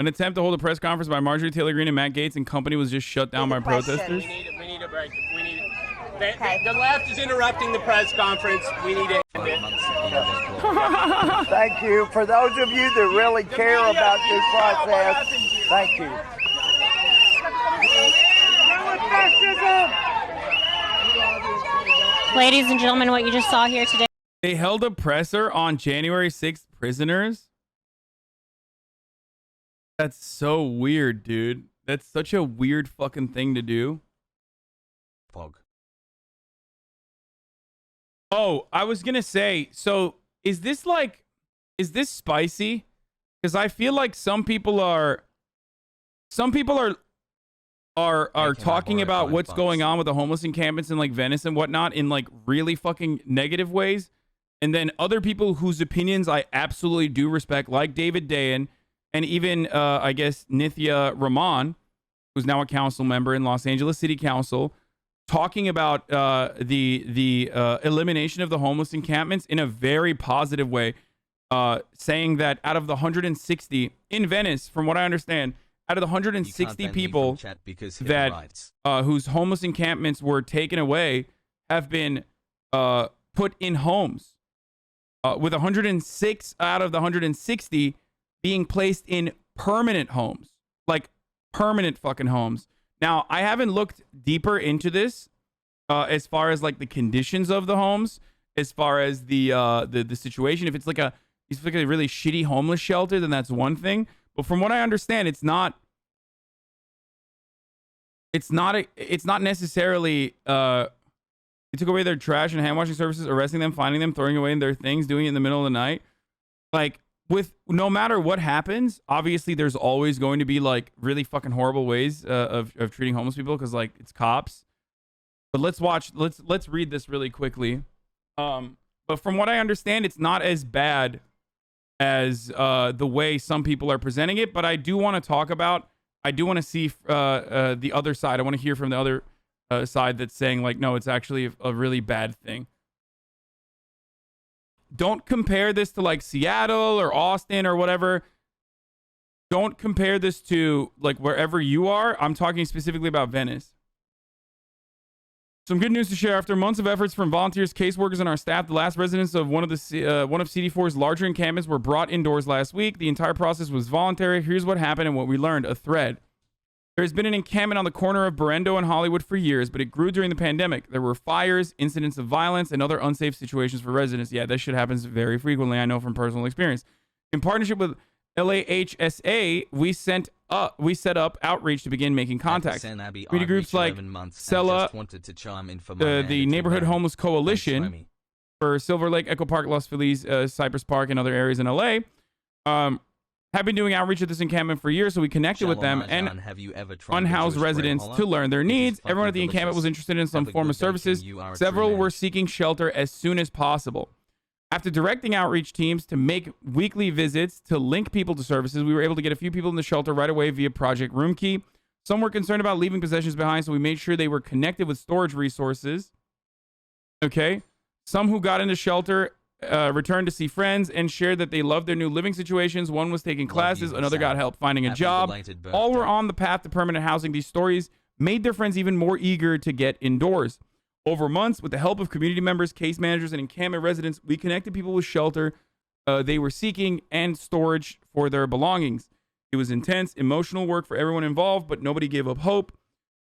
An attempt to hold a press conference by Marjorie Taylor Greene and Matt Gaetz and company was just shut down by protesters. We need a break. The left is interrupting the press conference. We need to end it. Thank you. For those of you that really care about this process, thank you. Ladies and gentlemen, what you just saw here today. They held a presser on January 6th prisoners. That's so weird, dude. That's such a weird fucking thing to do. Pog. Oh, I was gonna say, so is this spicy? Because I feel like some people are talking about what's going on with the homeless encampments in like Venice and whatnot in like really fucking negative ways. And then other people whose opinions I absolutely do respect, like David Dayan and even, I guess, Nithya Rahman, who's now a council member in Los Angeles City Council, talking about the elimination of the homeless encampments in a very positive way, saying that out of the 160 in Venice, from what I understand, out of the 160 people that whose homeless encampments were taken away have been put in homes, with 106 out of the 160 being placed in permanent homes, like permanent fucking homes. Now, I haven't looked deeper into this as far as like the conditions of the homes, as far as the situation. If it's like a really shitty homeless shelter, then that's one thing. But from what I understand, it's not necessarily they took away their trash and hand washing services, arresting them, finding them, throwing away their things, doing it in the middle of the night. Like, with no matter what happens, obviously there's always going to be like really fucking horrible ways of treating homeless people, because like it's cops. But let's read this really quickly. But from what I understand, it's not as bad as the way some people are presenting it. But I do want to see the other side. I want to hear from the other side that's saying like, no, it's actually a really bad thing. Don't compare this to like Seattle or Austin or whatever. Don't compare this to like wherever you are. I'm talking specifically about Venice. Some good news to share. After months of efforts from volunteers, caseworkers, and our staff, the last residents of one of CD4's larger encampments were brought indoors last week. The entire process was voluntary. Here's what happened and what we learned. A thread. There's been an encampment on the corner of Berendo and Hollywood for years, but it grew during the pandemic. There were fires, incidents of violence, and other unsafe situations for residents. Yeah, that shit happens very frequently. I know from personal experience. In partnership with LAHSA, we set up outreach to begin making contact. Community groups like Sella, the Neighborhood Homeless Coalition for Silver Lake, Echo Park, Los Feliz, Cypress Park, and other areas in LA. Have been doing outreach at this encampment for years, so we connected with them and unhoused residents to learn their needs. Everyone at the encampment was interested in some form of services. Several were seeking shelter as soon as possible. After directing outreach teams to make weekly visits to link people to services, we were able to get a few people in the shelter right away via Project Roomkey. Some were concerned about leaving possessions behind, so we made sure they were connected with storage resources. Okay. Some who got into shelter returned to see friends and shared that they loved their new living situations. One was taking classes, another got help finding a job. All were on the path to permanent housing. These stories made their friends even more eager to get indoors. Over months, with the help of community members, case managers, and encampment residents, we connected people with shelter they were seeking and storage for their belongings. It was intense, emotional work for everyone involved, but nobody gave up hope.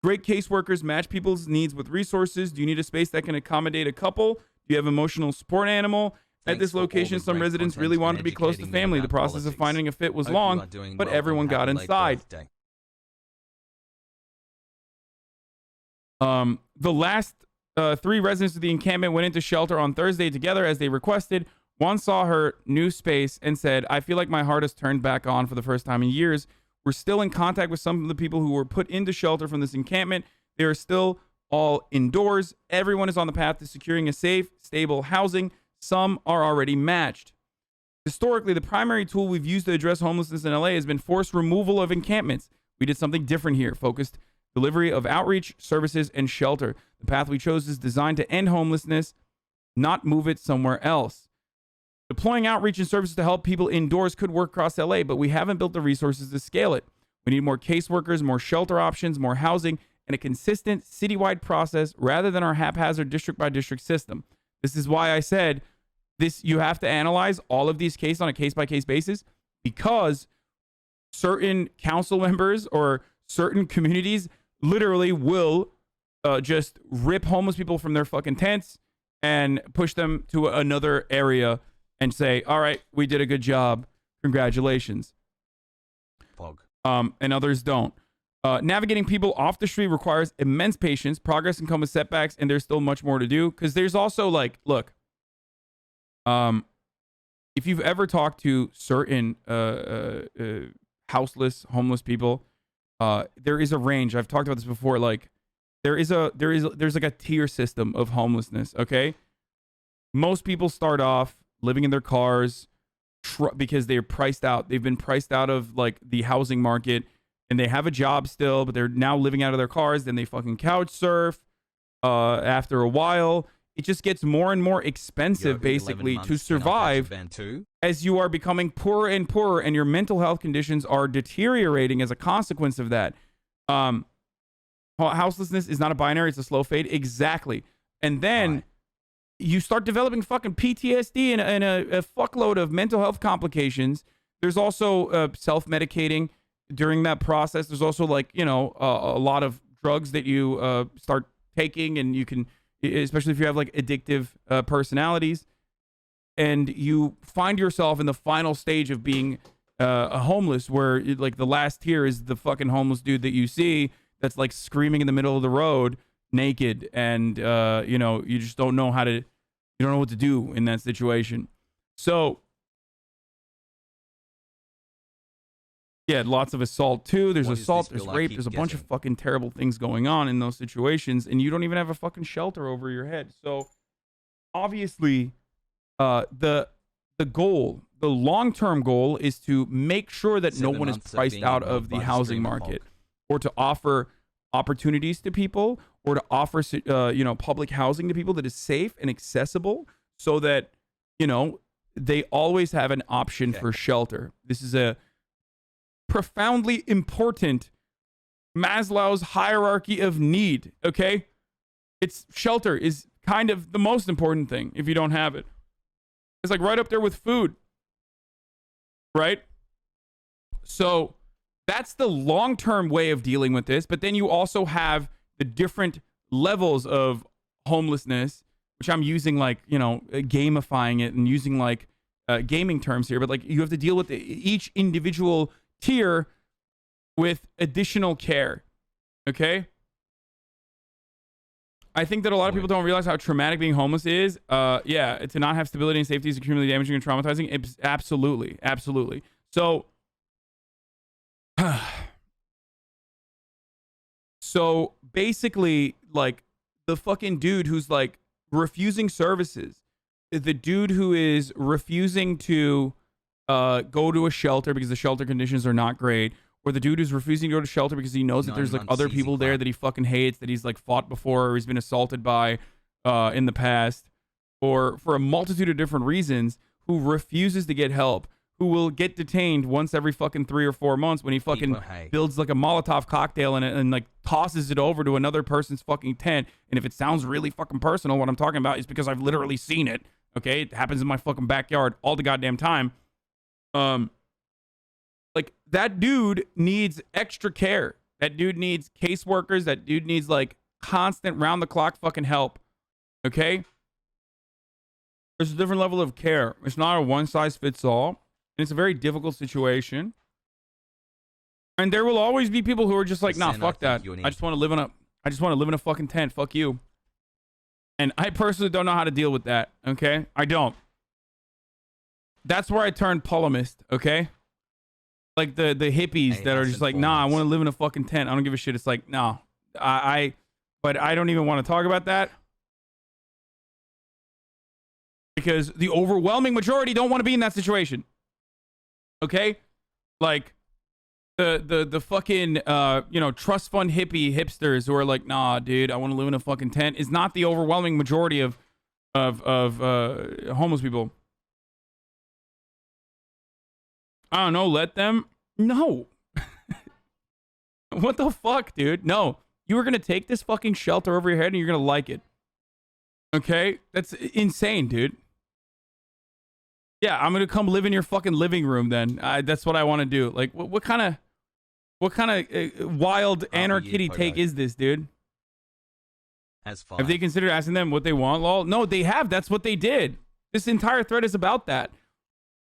Great caseworkers match people's needs with resources. Do you need a space that can accommodate a couple? Do you have an emotional support animal? At this location, some residents really wanted to be close to family. The process of finding a fit was long, but everyone got inside. The last 3 residents of the encampment went into shelter on Thursday together as they requested. One saw her new space and said, I feel like my heart has turned back on for the first time in years. We're still in contact with some of the people who were put into shelter from this encampment. They are still all indoors. Everyone is on the path to securing a safe, stable housing. Some are already matched. Historically, the primary tool we've used to address homelessness in LA has been forced removal of encampments. We did something different here, focused delivery of outreach, services, and shelter. The path we chose is designed to end homelessness, not move it somewhere else. Deploying outreach and services to help people indoors could work across LA, but we haven't built the resources to scale it. We need more caseworkers, more shelter options, more housing, and a consistent citywide process rather than our haphazard district by district system. This is why I said this, you have to analyze all of these cases on a case by case basis, because certain council members or certain communities literally will just rip homeless people from their fucking tents and push them to another area and say, all right, we did a good job. Congratulations. Pog. And others don't. Navigating people off the street requires immense patience. Progress can come with setbacks, and there's still much more to do. Because there's also like, look, if you've ever talked to certain houseless, homeless people, there is a range. I've talked about this before. Like, there's like a tier system of homelessness. Okay, most people start off living in their cars because they're priced out. They've been priced out of like the housing market, and they have a job still, but they're now living out of their cars. Then they fucking couch surf. After a while, it just gets more and more expensive, basically, to survive as you are becoming poorer and poorer, and your mental health conditions are deteriorating as a consequence of that. Houselessness is not a binary; it's a slow fade. Exactly, and then you start developing fucking PTSD and a fuckload of mental health complications. There's also self-medicating during that process. There's also like, you know, a lot of drugs that you start taking, and you can, especially if you have like addictive personalities, and you find yourself in the final stage of being a homeless, where like the last tier is the fucking homeless dude that you see that's like screaming in the middle of the road naked, and you know, you just don't know you don't know what to do in that situation. So yeah, lots of assault too. There's assault, there's rape, there's a bunch of fucking terrible things going on in those situations, and you don't even have a fucking shelter over your head. So obviously, the goal, the long-term goal, is to make sure that no one is priced out of the housing market, or to offer opportunities to people, or to offer you know, public housing to people that is safe and accessible, so that, you know, they always have an option for shelter. This is a profoundly important Maslow's hierarchy of need. Okay, it's shelter is kind of the most important thing. If you don't have it, it's like right up there with food, right? So that's the long-term way of dealing with this. But then you also have the different levels of homelessness, which I'm using like, you know, gamifying it and using like gaming terms here, but like you have to deal with each individual tier with additional care. Okay, I think that a lot of people don't realize how traumatic being homeless is. Yeah, to not have stability and safety is extremely damaging and traumatizing. It's absolutely so. So basically, like, the fucking dude who's like refusing services, the dude who is refusing to go to a shelter because the shelter conditions are not great, or the dude who's refusing to go to shelter because he knows that there's like other people there that he fucking hates, that he's like fought before, or he's been assaulted by in the past, or for a multitude of different reasons, who refuses to get help, who will get detained once every fucking 3 or 4 months when he fucking builds like a Molotov cocktail in it and like tosses it over to another person's fucking tent. And if it sounds really fucking personal, what I'm talking about is because I've literally seen it. Okay, it happens in my fucking backyard all the goddamn time. Like, that dude needs extra care. That dude needs caseworkers. That dude needs like constant round the clock fucking help. Okay, there's a different level of care. It's not a one size fits all. And it's a very difficult situation. And there will always be people who are just like, nah, fuck that. I just want to live in a fucking tent. Fuck you. And I personally don't know how to deal with that. Okay, I don't. That's where I turned polemist. Okay, like the hippies that are just like, nah, I want to live in a fucking tent. I don't give a shit. It's like, no, but I don't even want to talk about that, because the overwhelming majority don't want to be in that situation. Okay, like the fucking you know, trust fund hippie hipsters who are like, nah, dude, I want to live in a fucking tent, is not the overwhelming majority of homeless people. I don't know, let them. No. What the fuck, dude? No. You are going to take this fucking shelter over your head and you're going to like it. Okay? That's insane, dude. Yeah, I'm going to come live in your fucking living room then. That's what I want to do. Like, what kind of wild anarchy take is this, dude? Have they considered asking them what they want, lol? No, they have. That's what they did. This entire thread is about that.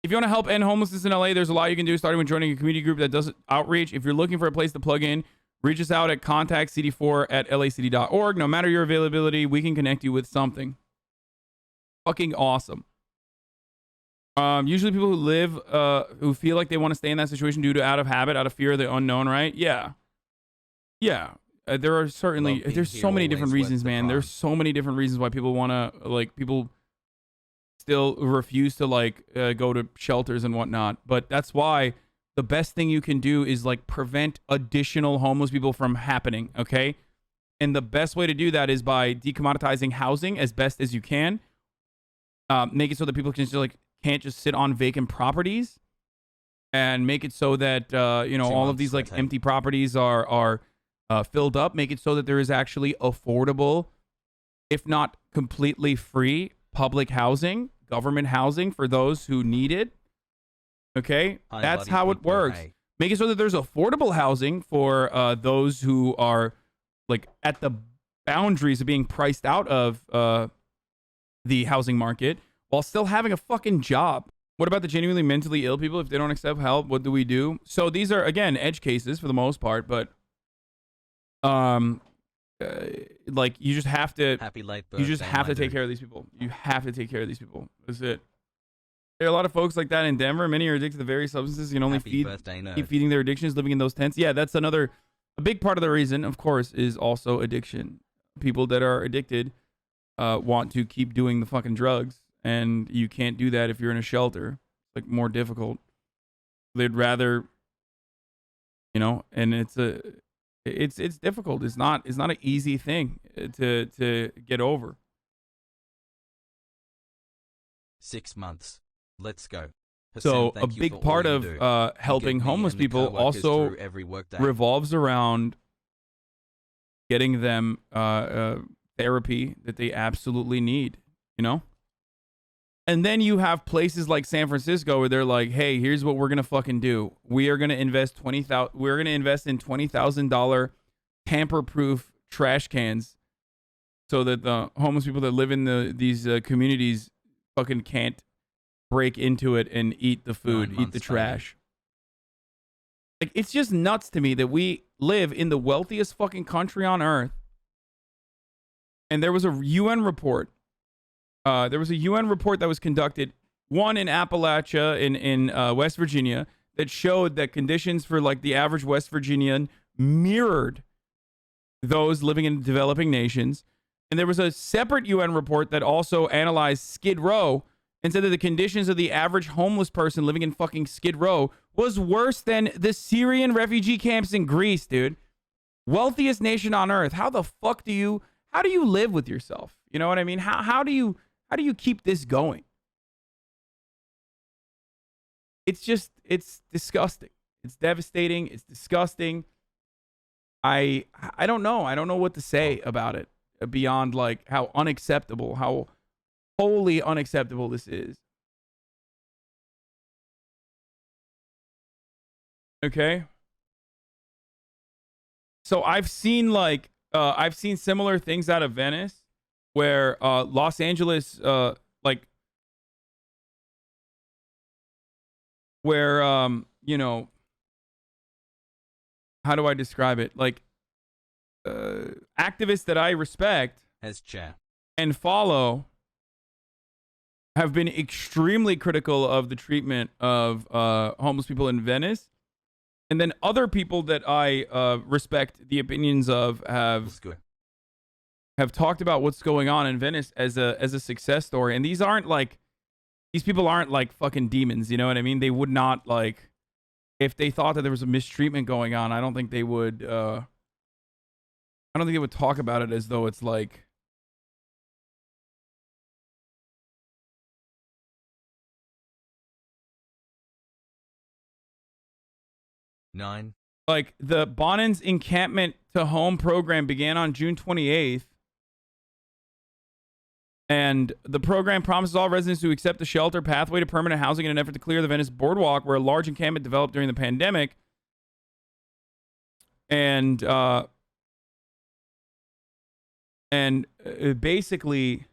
If you want to help end homelessness in LA, there's a lot you can do, starting with joining a community group that does outreach. If you're looking for a place to plug in, reach us out at contactcd4@lacd.org. No matter your availability, we can connect you with something. Fucking awesome. Usually people who live, who feel like they want to stay in that situation due to out of habit, out of fear of the unknown, right? Yeah. Yeah. There are certainly, there's so many different reasons, man. There's so many different reasons why people want to, like, people still refuse to, like, go to shelters and whatnot. But that's why the best thing you can do is, like, prevent additional homeless people from happening, okay? And the best way to do that is by decommoditizing housing as best as you can. Make it so that people can just, like, can't just sit on vacant properties, and make it so that all of these like empty properties are filled up. Make it so that there is actually affordable, if not completely free, public housing, government housing for those who need it. Okay, that's how it works. Make it so that there's affordable housing for those who are like at the boundaries of being priced out of the housing market, while still having a fucking job. What about the genuinely mentally ill people? If they don't accept help, what do we do? So these are, again, edge cases for the most part, but like you just have to take care of these people. You have to take care of these people. That's it. There are a lot of folks like that in Denver. Many are addicted to various substances. You can only keep feeding their addictions, living in those tents. Yeah, that's a big part of the reason, of course, is also addiction. People that are addicted want to keep doing the fucking drugs. And you can't do that if you're in a shelter. It's like more difficult. They'd rather, and it's difficult. It's not an easy thing to get over. 6 months. Let's go. Hasan, so a big part of helping homeless people also revolves around getting them therapy that they absolutely need, And then you have places like San Francisco where they're like, "Hey, here's what we're gonna fucking do. We are gonna invest We're gonna invest in $20,000 tamper-proof trash cans, so that the homeless people that live in these communities fucking can't break into it and eat the food, eat the trash." Like, it's just nuts to me that we live in the wealthiest fucking country on earth, and there was a UN report. There was a UN report that was conducted, one in Appalachia in West Virginia, that showed that conditions for like the average West Virginian mirrored those living in developing nations. And there was a separate UN report that also analyzed Skid Row and said that the conditions of the average homeless person living in fucking Skid Row was worse than the Syrian refugee camps in Greece, dude. Wealthiest nation on earth. How the fuck do you live with yourself? You know what I mean? How do you keep this going? It's disgusting. It's devastating. It's disgusting. I don't know. I don't know what to say about it beyond like how unacceptable, how wholly unacceptable this is. Okay. So I've seen similar things out of Venice, where Los Angeles, how do I describe it? Like, activists that I respect and follow have been extremely critical of the treatment of homeless people in Venice. And then other people that I respect the opinions of have talked about what's going on in Venice as a success story. And these people aren't like fucking demons, you know what I mean? They would not, like, if they thought that there was a mistreatment going on, I don't think they would talk about it as though it's like 9. Like, the Bonan's encampment to home program began on June 28th. And the program promises all residents to accept the shelter pathway to permanent housing in an effort to clear the Venice boardwalk, where a large encampment developed during the pandemic. And basically,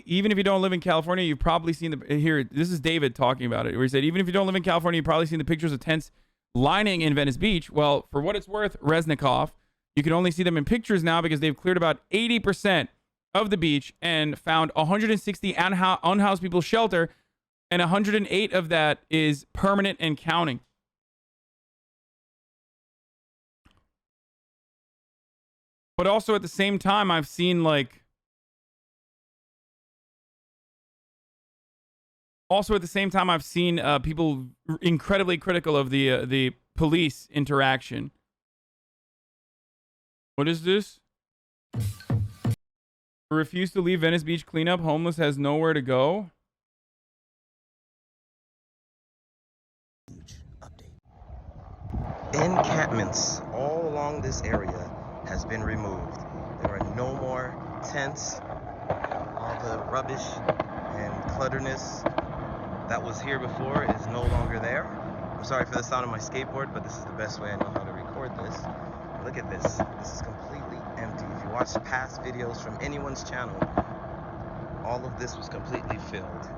even if you don't live in California, you've probably seen the here. This is David talking about it, where he said, even if you don't live in California, you've probably seen the pictures of tents lining in Venice Beach. Well, for what it's worth, Resnikov, you can only see them in pictures now because they've cleared about 80% of the beach and found 160 unhoused people shelter, and 108 of that is permanent and counting. But also at the same time, I've seen like. Also at the same time, I've seen people incredibly critical of the police interaction. What is this? Refuse to leave Venice Beach cleanup. Homeless has nowhere to go. Encampments all along this area has been removed. There are no more tents. All the rubbish and clutterness that was here before is no longer there. I'm sorry for the sound of my skateboard, but this is the best way I know how to record this. Look at this. This is completely empty. If you watch past videos from anyone's channel, all of this was completely filled.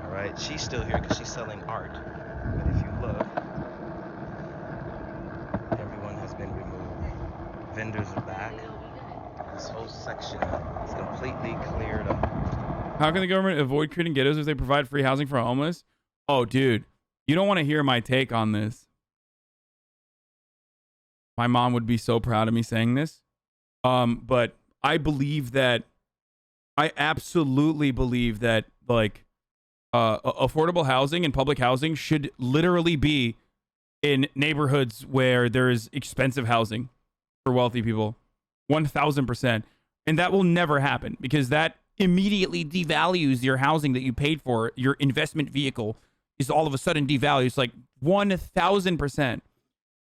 All right, she's still here because she's selling art. But if you look, everyone has been removed. Vendors are back. This whole section is completely cleared up. How can the government avoid creating ghettos if they provide free housing for homeless? Oh, dude, you don't want to hear my take on this. My mom would be so proud of me saying this. But I absolutely believe that like affordable housing and public housing should literally be in neighborhoods where there is expensive housing for wealthy people. 1000%. And that will never happen because that immediately devalues your housing that you paid for. Your investment vehicle is all of a sudden devalued. It's like 1000%.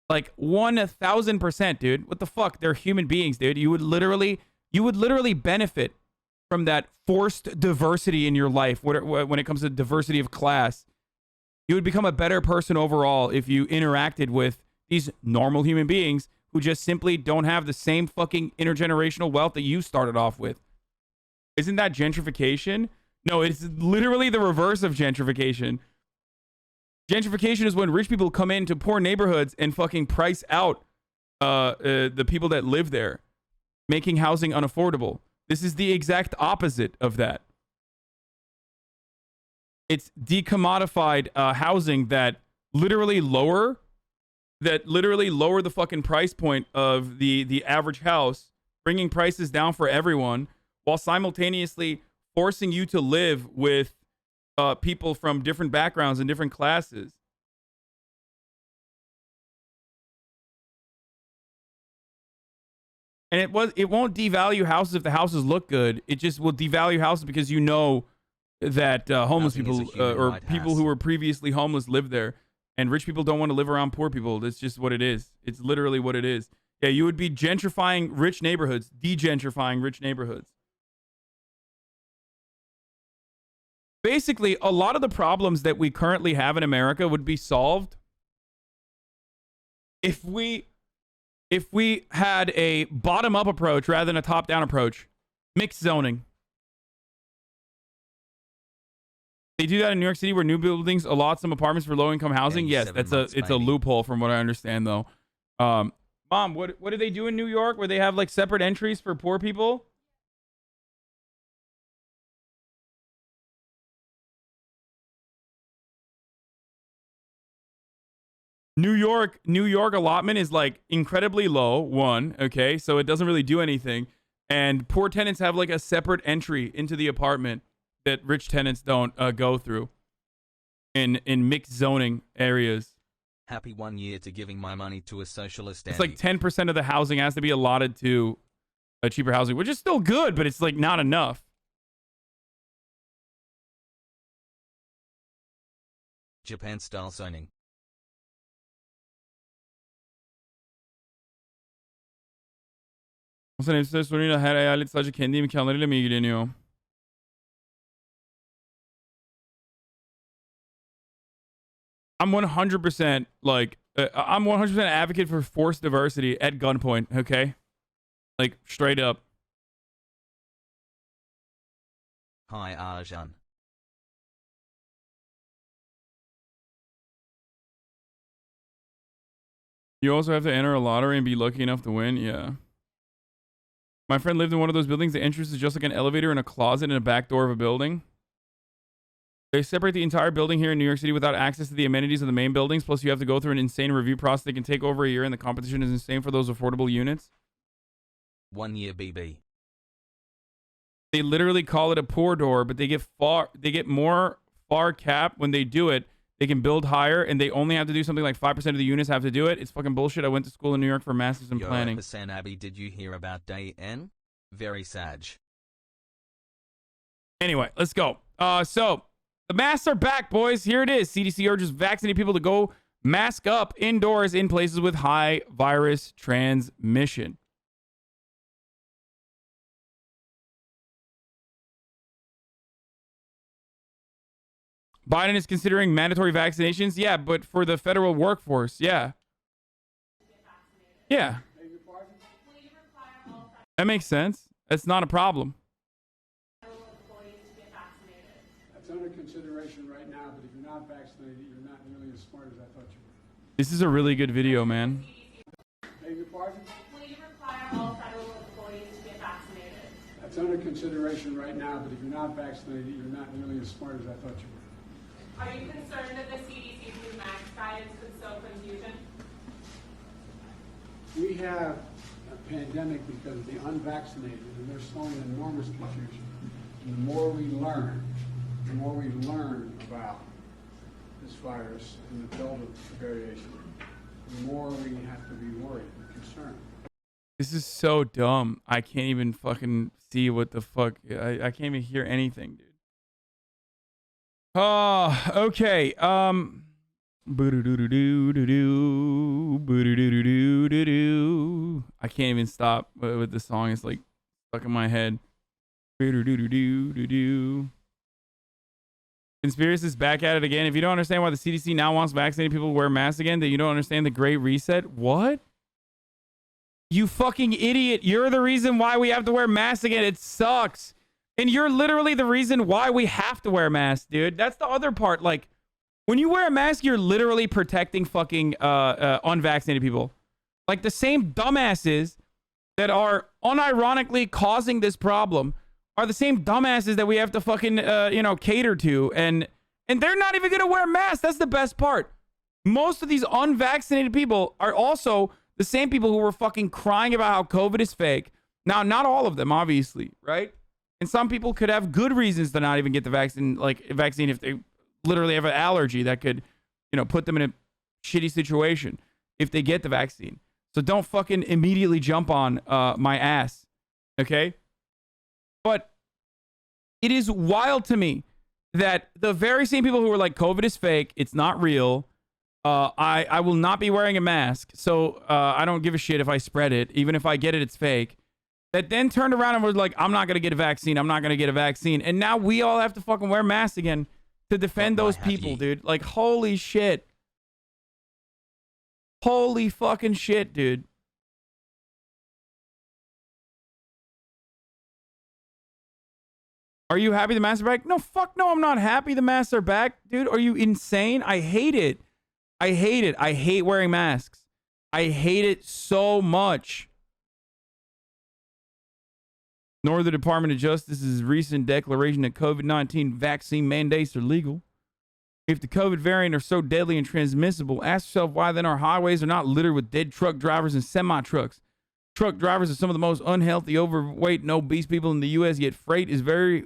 Like 1000%, dude. What the fuck? They're human beings, dude. You would literally benefit from that forced diversity in your life when it comes to diversity of class. You would become a better person overall if you interacted with these normal human beings who just simply don't have the same fucking intergenerational wealth that you started off with. Isn't that gentrification? No, it's literally the reverse of gentrification. Gentrification is when rich people come into poor neighborhoods and fucking price out the people that live there, making housing unaffordable. This is the exact opposite of that. It's decommodified housing that literally lower the fucking price point of the average house, bringing prices down for everyone, while simultaneously forcing you to live with people from different backgrounds and different classes. And it won't devalue houses if the houses look good. It just will devalue houses because you know that homeless people or people who were previously homeless live there, and rich people don't want to live around poor people. That's just what it is. It's literally what it is. Yeah, you would be gentrifying rich neighborhoods, degentrifying rich neighborhoods. Basically, a lot of the problems that we currently have in America would be solved if we had a bottom-up approach rather than a top-down approach. Mixed zoning. They do that in New York City where new buildings allot some apartments for low-income housing. Yes, it's a loophole from what I understand, though. Mom, what do they do in New York where they have like separate entries for poor people? New York allotment is like incredibly low, one, okay? So it doesn't really do anything. And poor tenants have like a separate entry into the apartment that rich tenants don't go through in mixed zoning areas. Happy 1 year to giving my money to a socialist. It's like 10% of the housing has to be allotted to a cheaper housing, which is still good, but it's like not enough. Japan-style zoning. Hasan hepsi sorunuyla her eyalet sadece kendi imkanlarıyla mı ilgileniyor? I'm 100% like I'm 100% advocate for forced diversity at gunpoint, okay? Like straight up. Hi Arjan. You also have to enter a lottery and be lucky enough to win. Yeah. My friend lived in one of those buildings. The entrance is just like an elevator and a closet and a back door of a building. They separate the entire building here in New York City without access to the amenities of the main buildings. Plus, you have to go through an insane review process that can take over a year, and the competition is insane for those affordable units. 1 year BB. They literally call it a poor door, but they get more far cap when they do it. They can build higher, and they only have to do something like 5% of the units have to do it. It's fucking bullshit. I went to school in New York for masters in planning. Hasanabi, did you hear about Day N? Very sad. Anyway, let's go. So the masks are back, boys. Here it is. CDC urges vaccinated people to go mask up indoors in places with high virus transmission. Biden is considering mandatory vaccinations. Yeah, but for the federal workforce. Yeah. Yeah. That makes sense. That's not a problem. That's under consideration right now, but if you're not vaccinated, you're not nearly as smart as I thought you were. This is a really good video, man. Beg your pardon? Will you require all federal employees to get vaccinated? That's under consideration right now, but if you're not vaccinated, you're not nearly as smart as I thought you were. Are you concerned that the CDC's new mask guidance could sow confusion? We have a pandemic because of the unvaccinated, and they're sowing enormous confusion. And the more we learn about this virus and the Delta variation, the more we have to be worried and concerned. This is so dumb. I can't even fucking see what the fuck. I can't even hear anything, dude. Oh, okay. I can't even stop with the song. It's like stuck in my head. Conspiracists back at it again. If you don't understand why the CDC now wants vaccinated people to wear masks again, then you don't understand the Great Reset. What? You fucking idiot. You're the reason why we have to wear masks again. It sucks. And you're literally the reason why we have to wear masks, dude. That's the other part. Like, when you wear a mask, you're literally protecting fucking unvaccinated people. Like, the same dumbasses that are unironically causing this problem are the same dumbasses that we have to fucking, cater to. And they're not even going to wear masks. That's the best part. Most of these unvaccinated people are also the same people who were fucking crying about how COVID is fake. Now, not all of them, obviously, right? And some people could have good reasons to not even get the vaccine if they literally have an allergy that could, put them in a shitty situation if they get the vaccine. So don't fucking immediately jump on my ass, okay? But it is wild to me that the very same people who are like, COVID is fake, it's not real, I will not be wearing a mask, so I don't give a shit if I spread it. Even if I get it, it's fake. That then turned around and was like, I'm not going to get a vaccine. I'm not going to get a vaccine. And now we all have to fucking wear masks again to defend those people, dude. Like, holy shit. Holy fucking shit, dude. Are you happy the masks are back? No, fuck no, I'm not happy the masks are back. Dude, are you insane? I hate it. I hate it. I hate wearing masks. I hate it so much. Nor the Department of Justice's recent declaration that COVID-19 vaccine mandates are legal. If the COVID variant are so deadly and transmissible, ask yourself why then our highways are not littered with dead truck drivers and semi-trucks. Truck drivers are some of the most unhealthy, overweight, and obese people in the U.S., yet freight is very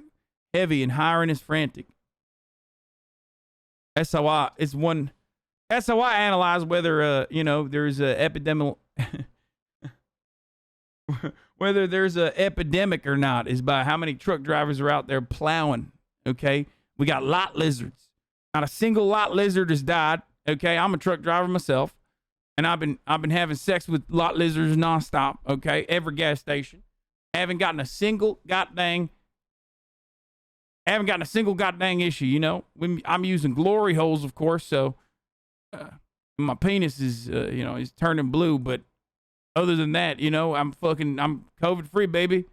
heavy and hiring is frantic. SOI is one. SOI analyzed whether, there's a epidemic... whether there's an epidemic or not is by how many truck drivers are out there plowing, okay? We got lot lizards. Not a single lot lizard has died. Okay, I'm a truck driver myself, and I've been having sex with lot lizards nonstop. Okay, every gas station. Haven't gotten a single goddamn issue. You know, when I'm using glory holes, of course. So my penis is is turning blue, but other than that, you know, I'm COVID free, baby.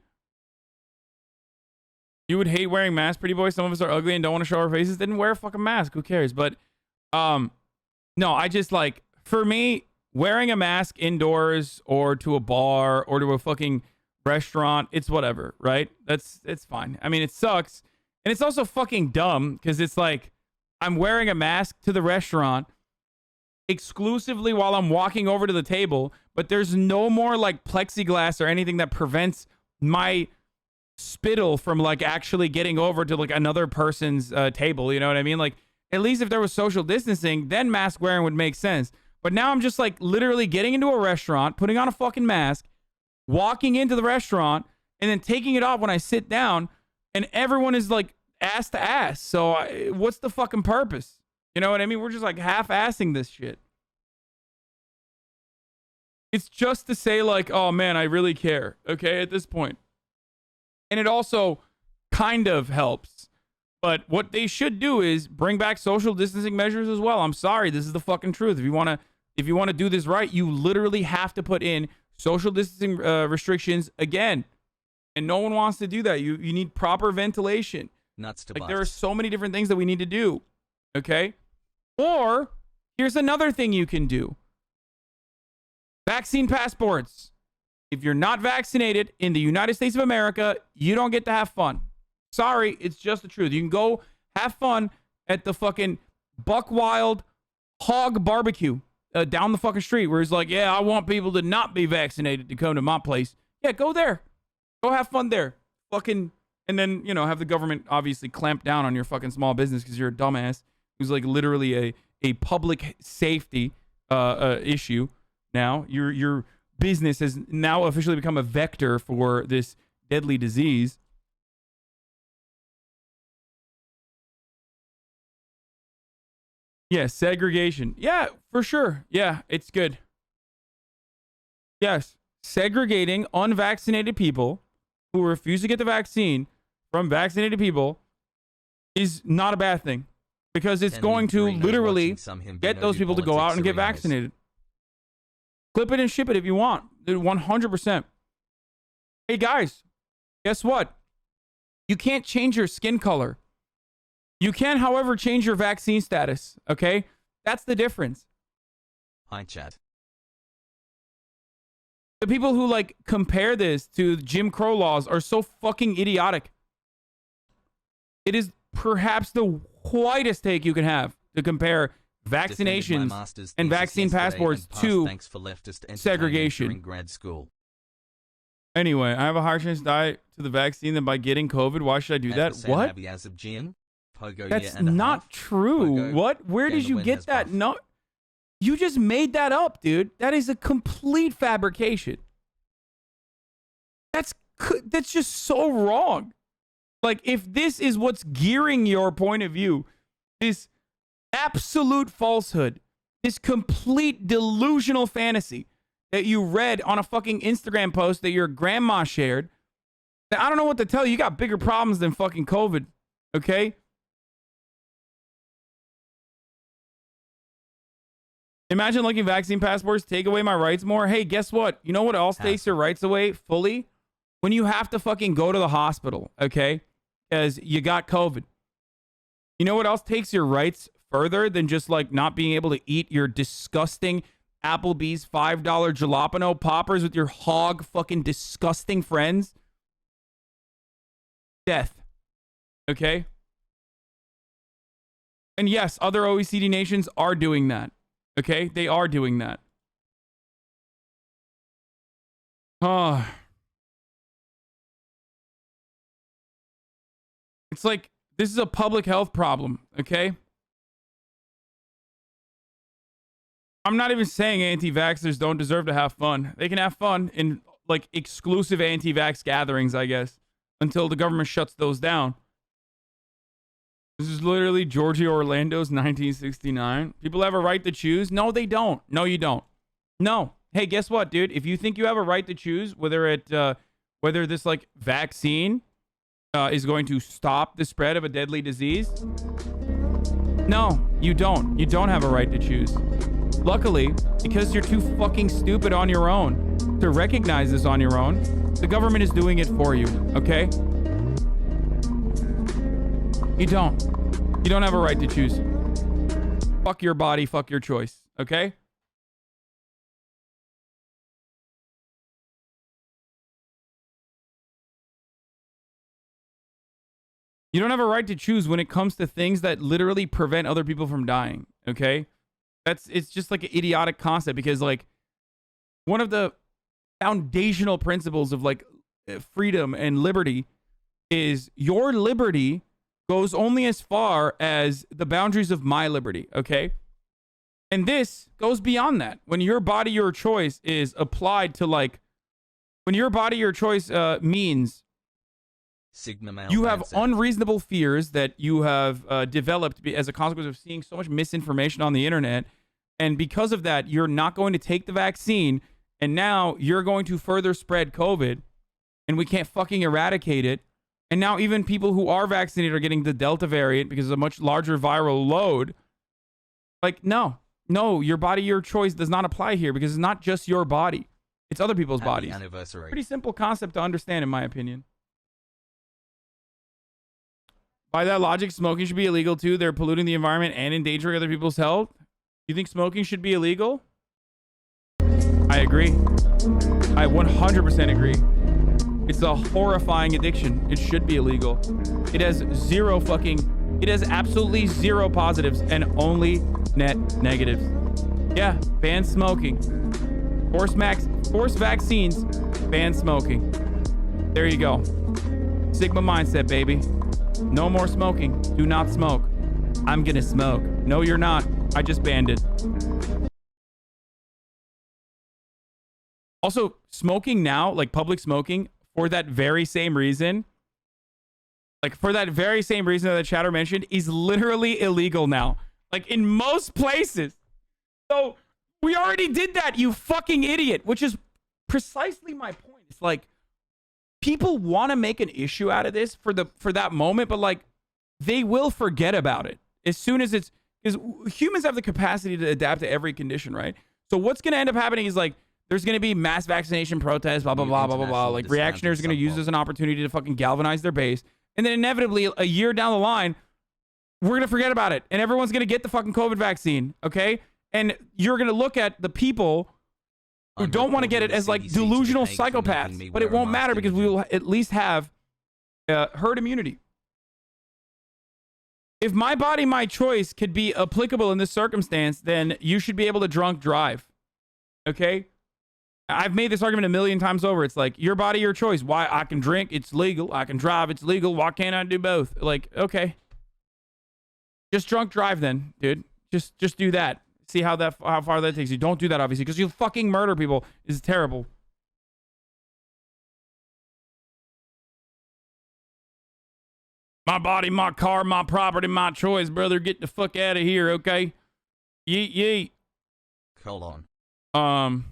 You would hate wearing masks, pretty boy. Some of us are ugly and don't want to show our faces. Then wear a fucking mask. Who cares? But no, I just like, for me, wearing a mask indoors or to a bar or to a fucking restaurant, it's whatever, right? It's fine. I mean, it sucks. And it's also fucking dumb because it's like, I'm wearing a mask to the restaurant exclusively while I'm walking over to the table, but there's no more like plexiglass or anything that prevents my spittle from like actually getting over to like another person's table. You know what I mean? Like, at least if there was social distancing, then mask wearing would make sense. But now I'm just like literally getting into a restaurant, putting on a fucking mask, walking into the restaurant, and then taking it off when I sit down, and everyone is like ass to ass. So what's the fucking purpose? You know what I mean? We're just like half-assing this shit. It's just to say like, oh man, I really care. Okay, at this point. And it also kind of helps. But what they should do is bring back social distancing measures as well. I'm sorry, this is the fucking truth. If you want to do this right, you literally have to put in social distancing restrictions again. And no one wants to do that. You need proper ventilation. Nuts to like bust. There are so many different things that we need to do. Okay? Or here's another thing you can do. Vaccine passports. If you're not vaccinated in the United States of America, you don't get to have fun. Sorry, it's just the truth. You can go have fun at the fucking Buck Wild Hog Barbecue down the fucking street where it's like, yeah, I want people to not be vaccinated to come to my place. Yeah, go there. Go have fun there. Fucking, and then, you know, have the government obviously clamp down on your fucking small business because you're a dumbass who's like literally a public safety issue now. Your business has now officially become a vector for this deadly disease. Yeah, segregation. Yeah, for sure. Yeah, it's good. Yes, segregating unvaccinated people who refuse to get the vaccine from vaccinated people is not a bad thing because it's going to literally get those people to go out and get vaccinated. Clip it and ship it if you want. 100%. Hey, guys, guess what? You can't change your skin color. You can, however, change your vaccine status, okay? That's the difference. Hi, chat. The people who, like, compare this to Jim Crow laws are so fucking idiotic. It is perhaps the whitest take you can have to compare vaccinations and vaccine passports to segregation. During grad school. Anyway, I have a higher chance to die to the vaccine than by getting COVID. Why should I do that? What? That's not true. What? Where did you get that? No, you just made that up, dude. That is a complete fabrication. That's just so wrong. Like, if this is what's gearing your point of view, this absolute falsehood, this complete delusional fantasy that you read on a fucking Instagram post that your grandma shared, I don't know what to tell you. You got bigger problems than fucking COVID, okay? Imagine looking vaccine passports take away my rights more. Hey, guess what? You know what else takes your rights away fully? When you have to fucking go to the hospital, okay? Because you got COVID. You know what else takes your rights further than just like not being able to eat your disgusting Applebee's $5 jalapeno poppers with your hog fucking disgusting friends? Death. Okay? And yes, other OECD nations are doing that. Okay? They are doing that. It's like, this is a public health problem, okay? I'm not even saying anti-vaxxers don't deserve to have fun. They can have fun in, like, exclusive anti-vax gatherings, I guess, until the government shuts those down. This is literally Georgia Orlando's 1969. People have a right to choose. No, they don't. No, you don't. No. Hey, guess what, dude? If you think you have a right to choose whether this like vaccine is going to stop the spread of a deadly disease, no, you don't. You don't have a right to choose. Luckily, because you're too fucking stupid on your own to recognize this on your own, the government is doing it for you, okay? You don't. You don't have a right to choose. Fuck your body, fuck your choice, okay? You don't have a right to choose when it comes to things that literally prevent other people from dying, okay? It's just like an idiotic concept because like one of the foundational principles of like freedom and liberty is your liberty goes only as far as the boundaries of my liberty, okay? And this goes beyond that. When your body, your choice is applied to like, when your body, your choice means Sigma male you have mindset. unreasonable fears that you have developed as a consequence of seeing so much misinformation on the internet. And because of that, you're not going to take the vaccine. And now you're going to further spread COVID. And we can't fucking eradicate it. And now even people who are vaccinated are getting the Delta variant because of a much larger viral load. Like, no, your body, your choice does not apply here because it's not just your body. It's other people's Happy bodies. anniversary. Pretty simple concept to understand, in my opinion. By that logic, smoking should be illegal too. They're polluting the environment and endangering other people's health. You think smoking should be illegal? I agree. I 100% agree. It's a horrifying addiction. It should be illegal. It has absolutely zero positives and only net negatives. Yeah, ban smoking. Force vaccines, ban smoking. There you go. Sigma mindset, baby. No more smoking. Do not smoke. I'm gonna smoke. No, you're not. I just banned it. Also, smoking now, like public smoking, for that very same reason, that the chatter mentioned, is literally illegal now. Like in most places. So we already did that, you fucking idiot, which is precisely my point. It's like, people want to make an issue out of this for that moment, but like they will forget about it as soon as it's, because humans have the capacity to adapt to every condition, right? So what's going to end up happening is like there's going to be mass vaccination protests, blah blah blah blah blah blah. Like reactionaries are going to use this as an opportunity to fucking galvanize their base, and then inevitably a year down the line, we're going to forget about it, and everyone's going to get the fucking COVID vaccine, okay? And you're going to look at the people who don't want to get it as like delusional psychopaths, but it won't matter because we will at least have herd immunity. If my body, my choice could be applicable in this circumstance, then you should be able to drunk drive. Okay? I've made this argument a million times over. It's like, your body, your choice. Why? I can drink, it's legal. I can drive, it's legal. Why can't I do both? Like, okay. Just drunk drive then, dude. Just do that. See how far that takes you. Don't do that, obviously, because you'll fucking murder people. It's terrible. My body, my car, my property, my choice, brother. Get the fuck out of here, okay? Yeet, yeet. Hold on.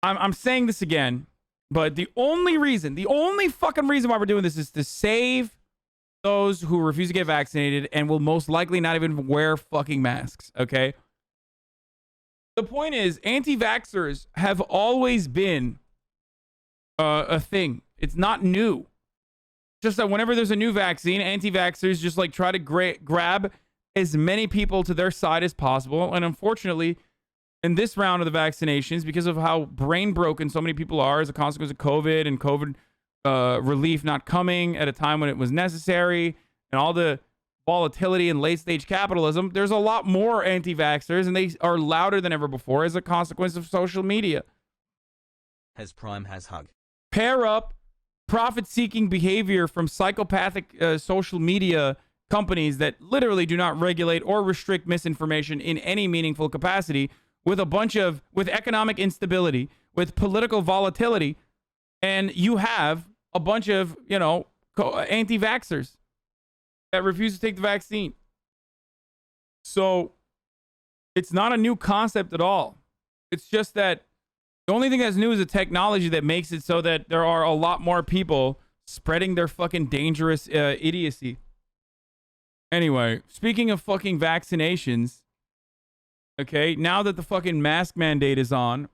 I'm saying this again, but the only fucking reason why we're doing this is to save those who refuse to get vaccinated and will most likely not even wear fucking masks, okay? The point is, anti-vaxxers have always been a thing. It's not new. Just that whenever there's a new vaccine, anti-vaxxers just like try to grab as many people to their side as possible. And unfortunately, in this round of the vaccinations, because of how brain broken so many people are as a consequence of COVID and COVID relief not coming at a time when it was necessary, and all the volatility and late stage capitalism, there's a lot more anti-vaxxers, and they are louder than ever before as a consequence of social media. Has Prime has hug. Pair up profit-seeking behavior from psychopathic social media companies that literally do not regulate or restrict misinformation in any meaningful capacity with economic instability, with political volatility, and you have a bunch of, anti-vaxxers. that refuse to take the vaccine. So it's not a new concept at all. It's just that the only thing that's new is the technology that makes it so that there are a lot more people spreading their fucking dangerous idiocy. Anyway, speaking of fucking vaccinations, okay, now that the fucking mask mandate is on,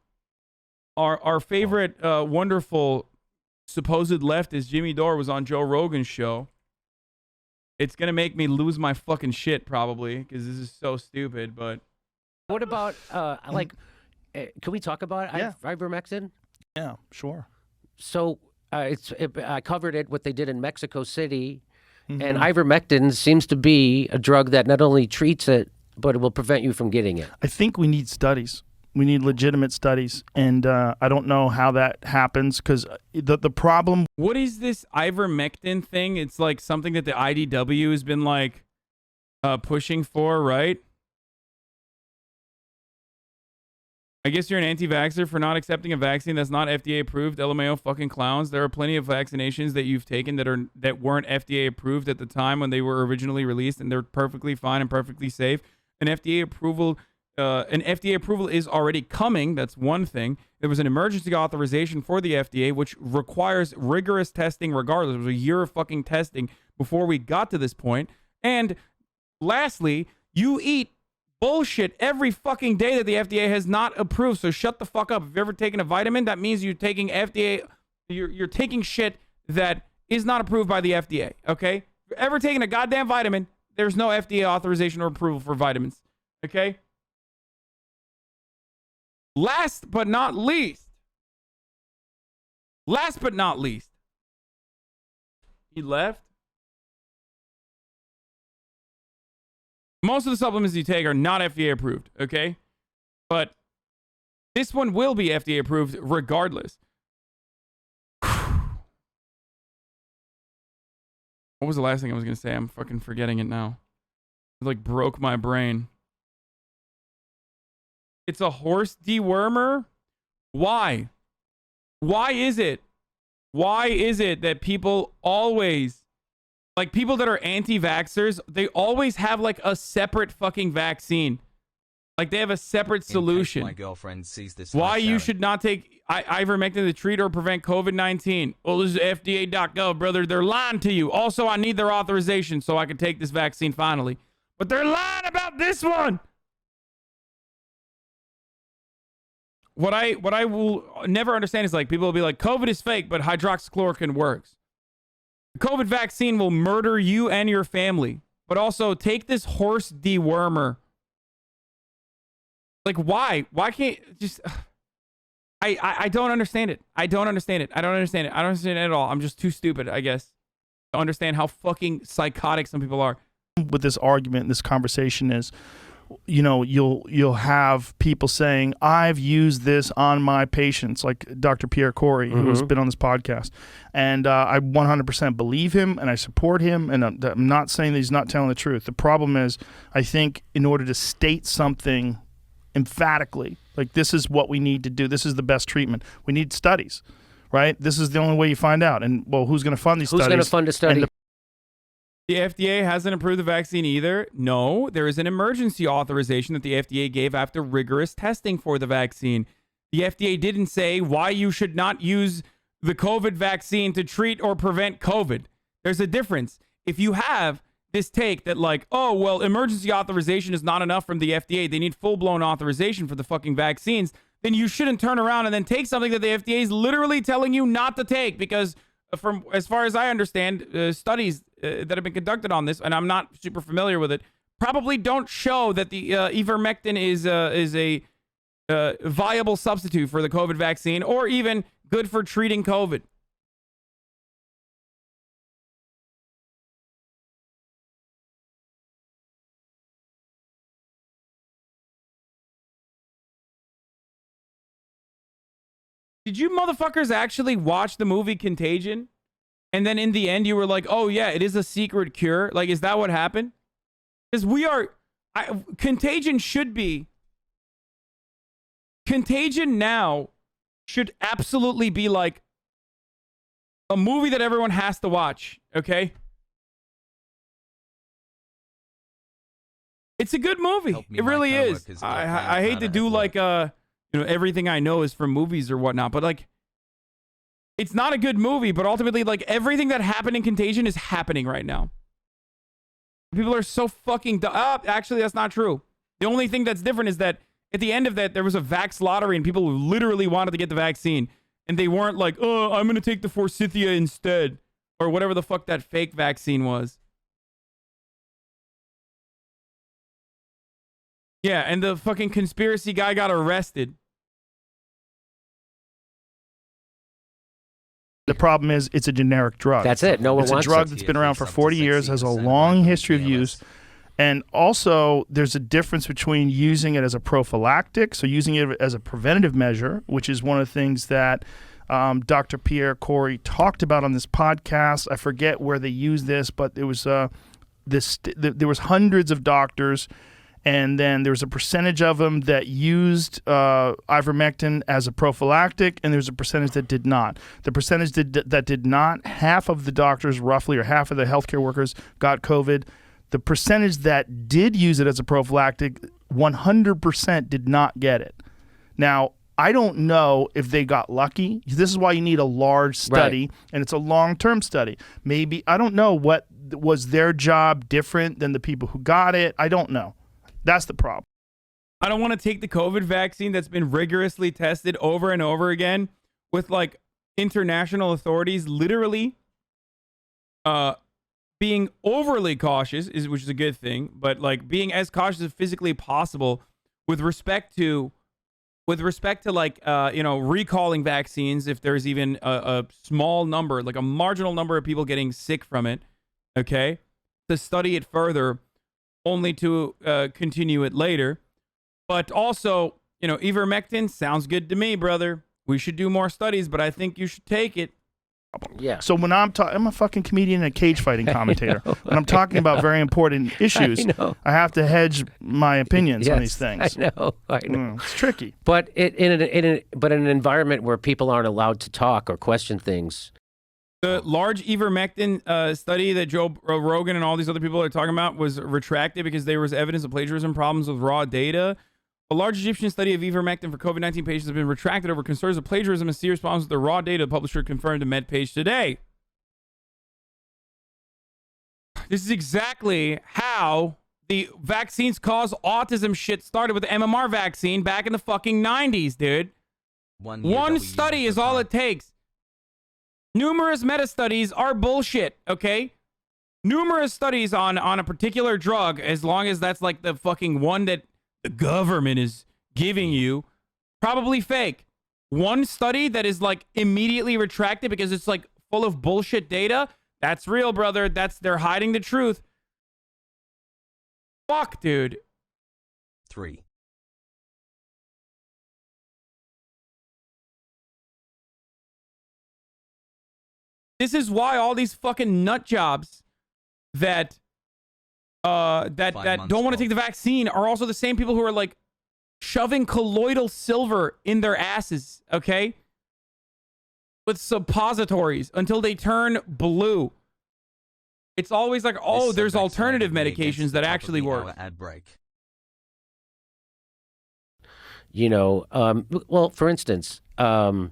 our favorite wonderful supposed leftist Jimmy Dore was on Joe Rogan's show. It's gonna make me lose my fucking shit probably because this is so stupid. But what about can we talk about ivermectin? Yeah, sure. So I covered it, what they did in Mexico City, and ivermectin seems to be a drug that not only treats it, but it will prevent you from getting it. I think we need studies. We need legitimate studies, and I don't know how that happens because the problem. What is this ivermectin thing? It's like something that the IDW has been like pushing for, right? I guess you're an anti-vaxxer for not accepting a vaccine that's not FDA approved. LMAO fucking clowns. There are plenty of vaccinations that you've taken that weren't FDA approved at the time when they were originally released, and they're perfectly fine and perfectly safe. An FDA approval is already coming. That's one thing. There was an emergency authorization for the FDA, which requires rigorous testing regardless. It was a year of fucking testing before we got to this point. And lastly, you eat bullshit every fucking day that the FDA has not approved. So shut the fuck up. If you've ever taken a vitamin, that means you're taking you're taking shit that is not approved by the FDA. Okay? If you're ever taking a goddamn vitamin, there's no FDA authorization or approval for vitamins. Okay? Last but not least, he left. Most of the supplements you take are not FDA approved, okay? But this one will be FDA approved regardless. What was the last thing I was going to say? I'm fucking forgetting it now. It like broke my brain. It's a horse dewormer? Why? Why is it that people always, like people that are anti-vaxxers, they always have like a separate fucking vaccine. Like they have a separate solution. My girlfriend sees this. Why you should not take ivermectin to treat or prevent COVID-19. Well, this is FDA.gov, brother. They're lying to you. Also, I need their authorization so I can take this vaccine finally. But they're lying about this one. What I will never understand is like people will be like, COVID is fake, but hydroxychloroquine works. The COVID vaccine will murder you and your family. But also take this horse dewormer. Like why? Why can't just I don't understand it. I don't understand it. I don't understand it at all. I'm just too stupid, I guess, to understand how fucking psychotic some people are. With this argument, this conversation is, you know, you'll have people saying, I've used this on my patients, like Dr. Pierre Corey, who's been on this podcast. And I 100% believe him and I support him. And I'm not saying that he's not telling the truth. The problem is, I think in order to state something emphatically, like this is what we need to do, this is the best treatment, we need studies, right? This is the only way you find out. And well, who's going to fund these studies? Who's going to fund a study? The FDA hasn't approved the vaccine either. No, there is an emergency authorization that the FDA gave after rigorous testing for the vaccine. The FDA didn't say why you should not use the COVID vaccine to treat or prevent COVID. There's a difference. If you have this take that like, oh, well, emergency authorization is not enough from the FDA, they need full-blown authorization for the fucking vaccines, then you shouldn't turn around and then take something that the FDA is literally telling you not to take because from as far as I understand, studies that have been conducted on this, and I'm not super familiar with it, probably don't show that the ivermectin is a viable substitute for the COVID vaccine or even good for treating COVID. Did you motherfuckers actually watch the movie Contagion? And then in the end, you were like, oh, yeah, it is a secret cure. Like, is that what happened? Because Contagion should be. Contagion now should absolutely be like a movie that everyone has to watch. Okay? It's a good movie. Help me, It my really is. coworkers get I hate to at do work. like everything I know is from movies or whatnot, but like it's not a good movie, but ultimately like everything that happened in Contagion is happening right now. People are so fucking actually that's not true. The only thing that's different is that at the end of that there was a vax lottery and people literally wanted to get the vaccine and they weren't like, "Oh, I'm going to take the Forsythia instead," or whatever the fuck that fake vaccine was. Yeah, and the fucking conspiracy guy got arrested. The problem is it's a generic drug. That's it. No one It's a wants drug it. that's been around for 40 years, has a long history of use. And also, there's a difference between using it as a prophylactic, so using it as a preventative measure, which is one of the things that Dr. Pierre Corey talked about on this podcast. I forget where they used this, but it was there was hundreds of doctors, and then there was a percentage of them that used ivermectin as a prophylactic, and there's a percentage that did not. The percentage that did not, half of the doctors roughly, or half of the healthcare workers got COVID. The percentage that did use it as a prophylactic, 100% did not get it. Now, I don't know if they got lucky. This is why you need a large study, and it's a long-term study. Maybe, I don't know what was their job different than the people who got it. I don't know. That's the problem. I don't want to take the COVID vaccine that's been rigorously tested over and over again with like international authorities literally being overly cautious, which is a good thing, but like being as cautious as physically possible with respect to like recalling vaccines if there's even a small number, like a marginal number of people getting sick from it, okay, to study it further only to continue it later. But also, ivermectin sounds good to me, brother. We should do more studies, but I think you should take it. Yeah. So when I'm a fucking comedian and a cage fighting commentator. When I'm talking about very important issues, I have to hedge my opinions on these things. I know. It's tricky. But in an environment where people aren't allowed to talk or question things. The large ivermectin study that Joe Rogan and all these other people are talking about was retracted because there was evidence of plagiarism problems with raw data. A large Egyptian study of ivermectin for COVID-19 patients has been retracted over concerns of plagiarism and serious problems with the raw data, the publisher confirmed to MedPage today. This is exactly how the vaccines cause autism shit started with the MMR vaccine back in the fucking 90s, dude. One study is all it takes. Numerous meta-studies are bullshit, okay? Numerous studies on a particular drug, as long as that's like the fucking one that the government is giving you, probably fake. One study that is like immediately retracted because it's like full of bullshit data, that's real, brother. They're hiding the truth. Fuck, dude. 3. This is why all these fucking nut jobs that don't want to take the vaccine are also the same people who are like shoving colloidal silver in their asses, okay? With suppositories until they turn blue. It's always like, oh, there's alternative medications that actually work. Ad break. Well, for instance, my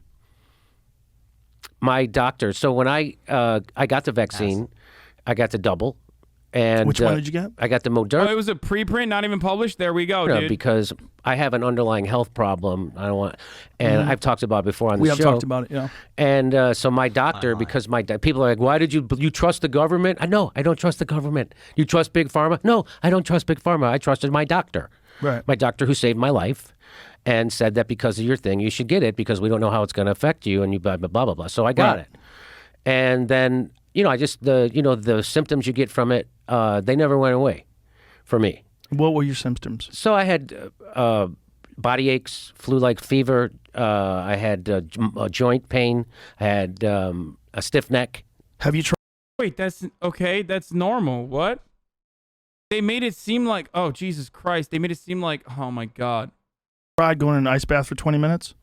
doctor. So when I got the vaccine, I got the double. And which one did you get? I got the Moderna. Oh, it was a preprint, not even published. There we go, dude. Because I have an underlying health problem. I don't want, and I've talked about it before on the show. We have talked about it, yeah. And so my doctor, because people are like, "Why did you trust the government?" I don't trust the government. You trust Big Pharma? No, I don't trust Big Pharma. I trusted my doctor. Right. My doctor who saved my life, and said that because of your thing, you should get it because we don't know how it's going to affect you, and you blah blah blah blah blah. So I got it, and then I just the symptoms you get from it. They never went away for me. What were your symptoms? So I had body aches, flu-like fever. I had joint pain. I had a stiff neck. Have you tried? Wait, that's okay. That's normal. What? They made it seem like, oh, Jesus Christ. They made it seem like, oh, my God. Tried going in an ice bath for 20 minutes?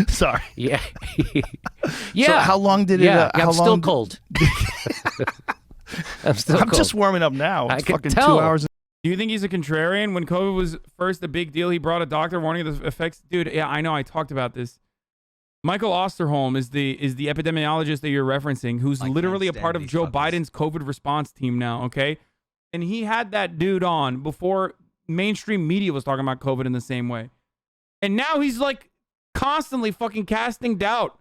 Sorry. Yeah. Yeah. So how long did it? I'm still cold. I'm still I'm cold. just warming up now. I It's can fucking tell. 2 hours. Do you think he's a contrarian? When COVID was first a big deal, he brought a doctor warning of the effects. Dude, yeah, I know. I talked about this. Michael Osterholm is the epidemiologist that you're referencing, who's literally a part of Joe Biden's COVID response team now, okay? And he had that dude on before mainstream media was talking about COVID in the same way. And now he's like constantly fucking casting doubt.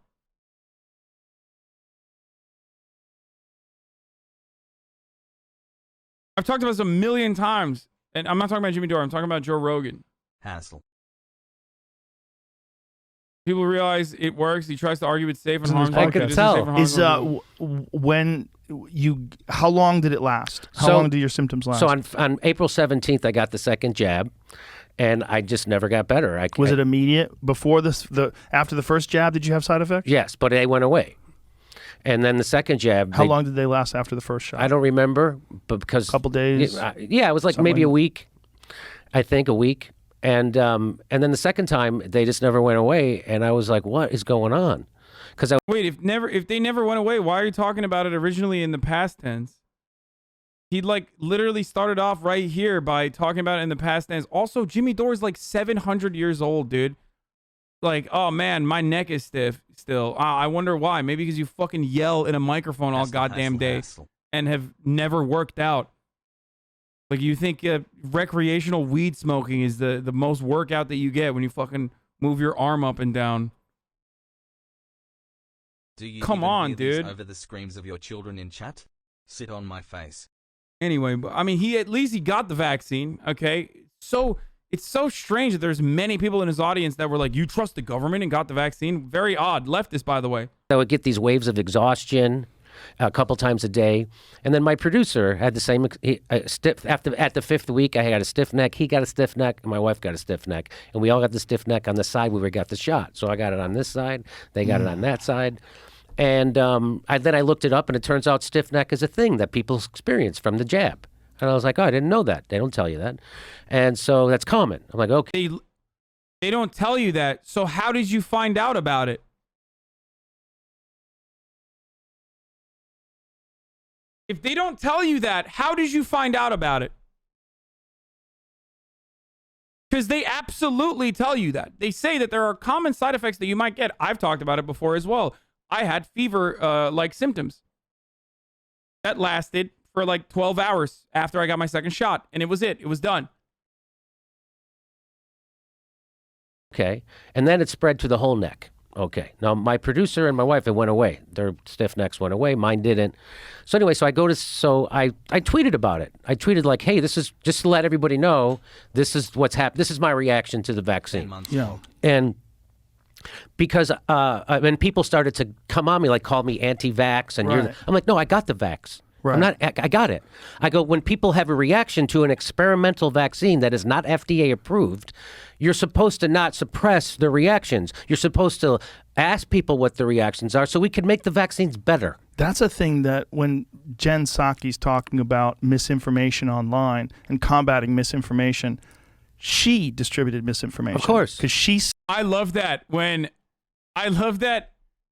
I've talked about this a million times. And I'm not talking about Jimmy Dore. I'm talking about Joe Rogan. Hassle. People realize it works. He tries to argue it's safe and harmless. I could tell. Is when you? How long did it last? How long did your symptoms last? So on April 17th, I got the second jab, and I just never got better. Was it immediate before after the first jab? Did you have side effects? Yes, but they went away. And then the second jab. How long did they last after the first shot? I don't remember, but because a couple days. Yeah, it was like maybe a week. I think a week. And then the second time they just never went away, and I was like, "What is going on?" Because wait, if they never went away, why are you talking about it originally in the past tense? He like literally started off right here by talking about it in the past tense. Also, Jimmy Dore is like 700 years old, dude. Like, oh man, my neck is stiff still. I wonder why. Maybe because you fucking yell in a microphone all goddamn day and have never worked out. Like, you think recreational weed smoking is the most workout that you get when you fucking move your arm up and down. Do you Come on, hear this dude. over the screams of your children in chat? Sit on my face. Anyway, but I mean, at least he got the vaccine, okay? So it's so strange that there's many people in his audience that were like, you trust the government and got the vaccine? Very odd. Leftist, by the way. I would get these waves of exhaustion a couple times a day. And then my producer had the same at the fifth week. I got a stiff neck. He got a stiff neck, and my wife got a stiff neck, and we all got the stiff neck on the side where we got the shot. So I got it on this side. They got it on that side. And then I looked it up, and it turns out stiff neck is a thing that people experience from the jab. And I was like, oh, I didn't know that. They don't tell you that. And so that's common. I'm like, okay. They don't tell you that. So how did you find out about it? If they don't tell you that, how did you find out about it? Because they absolutely tell you that. They say that there are common side effects that you might get. I've talked about it before as well. I had fever-like symptoms. That lasted for like 12 hours after I got my second shot. And it was it. It was done. Okay. And then it spread to the whole neck. Okay. Now, my producer and my wife, it went away. Their stiff necks went away. Mine didn't. So anyway, I tweeted about it. I tweeted like, hey, this is just to let everybody know, this is what's happened. This is my reaction to the vaccine. Yeah. And because when people started to come on me, like call me anti-vax, and I'm like, no, I got the vax. Right. I got it. I go, when people have a reaction to an experimental vaccine that is not FDA approved, you're supposed to not suppress the reactions. You're supposed to ask people what the reactions are so we can make the vaccines better. That's a thing that when Jen Psaki's talking about misinformation online and combating misinformation, she distributed misinformation. Of course. Because I love that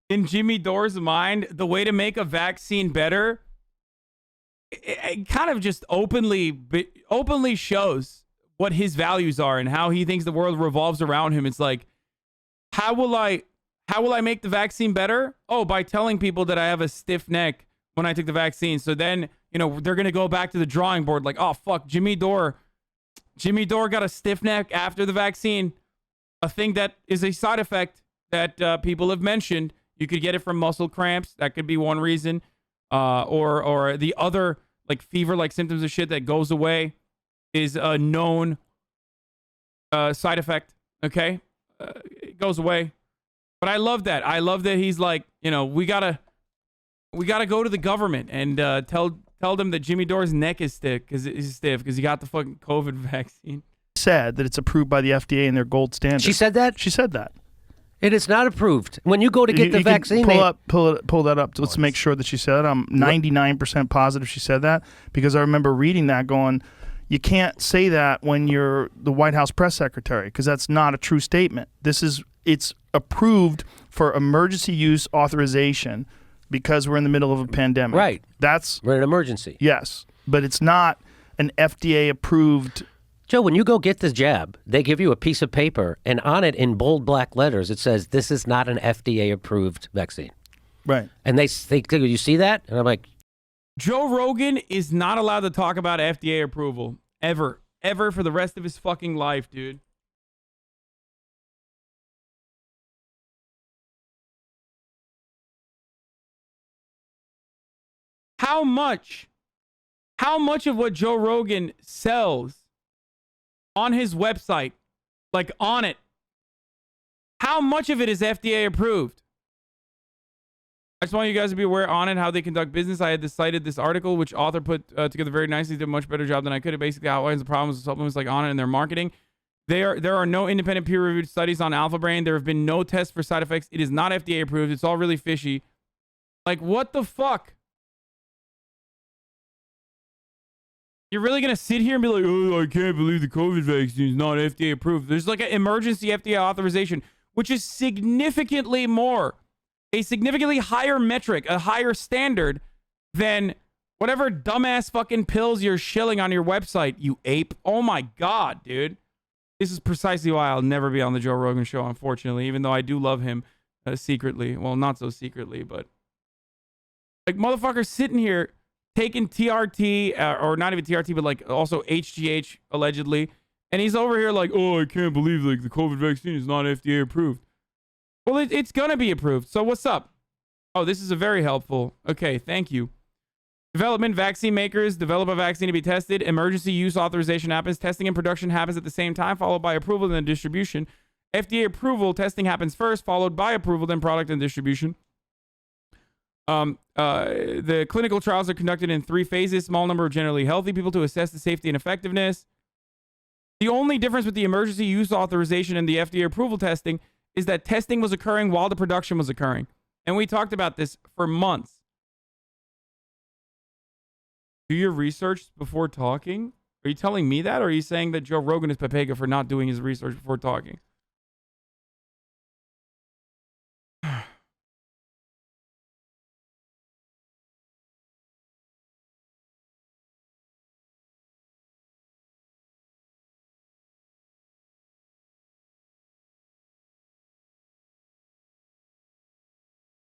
in Jimmy Dore's mind, the way to make a vaccine better, it kind of just openly shows what his values are and how he thinks the world revolves around him. It's like, how will I make the vaccine better? Oh, by telling people that I have a stiff neck when I took the vaccine. So then, they're going to go back to the drawing board like, oh, fuck, Jimmy Dore got a stiff neck after the vaccine, a thing that is a side effect that people have mentioned. You could get it from muscle cramps. That could be one reason. Or the other like fever-like symptoms of shit that goes away is a known side effect. Okay, it goes away. But I love that. I love that he's like, we gotta go to the government and tell them that Jimmy Dore's neck is stiff because he got the fucking COVID vaccine. Said that it's approved by the FDA and their gold standard. She said that? She said that. It is not approved. When you go to get the vaccine, pull that up. Let's make sure that she said it. I'm 99% positive she said that because I remember reading that going, you can't say that when you're the White House press secretary because that's not a true statement. It's approved for emergency use authorization because we're in the middle of a pandemic. Right. We're in an emergency. Yes, but it's not an FDA approved. Joe, when you go get the jab, they give you a piece of paper, and on it in bold black letters, it says, "This is not an FDA-approved vaccine." Right. And they you see that? And I'm like, Joe Rogan is not allowed to talk about FDA approval ever for the rest of his fucking life, dude. How much of what Joe Rogan sells on his website, like on it, how much of it is FDA approved? I just want you guys to be aware on it, how they conduct business. I had cited this article, which author put together very nicely, did a much better job than I could. It basically outlines the problems with supplements like on it and their marketing. There are no independent peer-reviewed studies on Alpha Brain. There have been no tests for side effects. It is not FDA approved. It's all really fishy. Like, what the fuck? You're really going to sit here and be like, oh, I can't believe the COVID vaccine is not FDA approved. There's like an emergency FDA authorization, which is significantly more, a significantly higher metric, a higher standard than whatever dumbass fucking pills you're shilling on your website, you ape. Oh my God, dude. This is precisely why I'll never be on the Joe Rogan show, unfortunately, even though I do love him secretly. Well, not so secretly, but like motherfuckers sitting here taking TRT, or not even TRT, but like also HGH allegedly. And he's over here like, oh, I can't believe like the COVID vaccine is not FDA approved. Well, it's going to be approved. So what's up? Oh, this is a very helpful. Okay, thank you. Development, vaccine makers develop a vaccine to be tested. Emergency use authorization happens. Testing and production happens at the same time, followed by approval and then distribution. FDA approval, testing happens first, followed by approval, then product and distribution. The clinical trials are conducted in 3 phases. Small number of generally healthy people to assess the safety and effectiveness. The only difference with the emergency use authorization and the FDA approval testing is that testing was occurring while the production was occurring. And we talked about this for months. Do your research before talking? Are you telling me that? Or are you saying that Joe Rogan is Pepega for not doing his research before talking?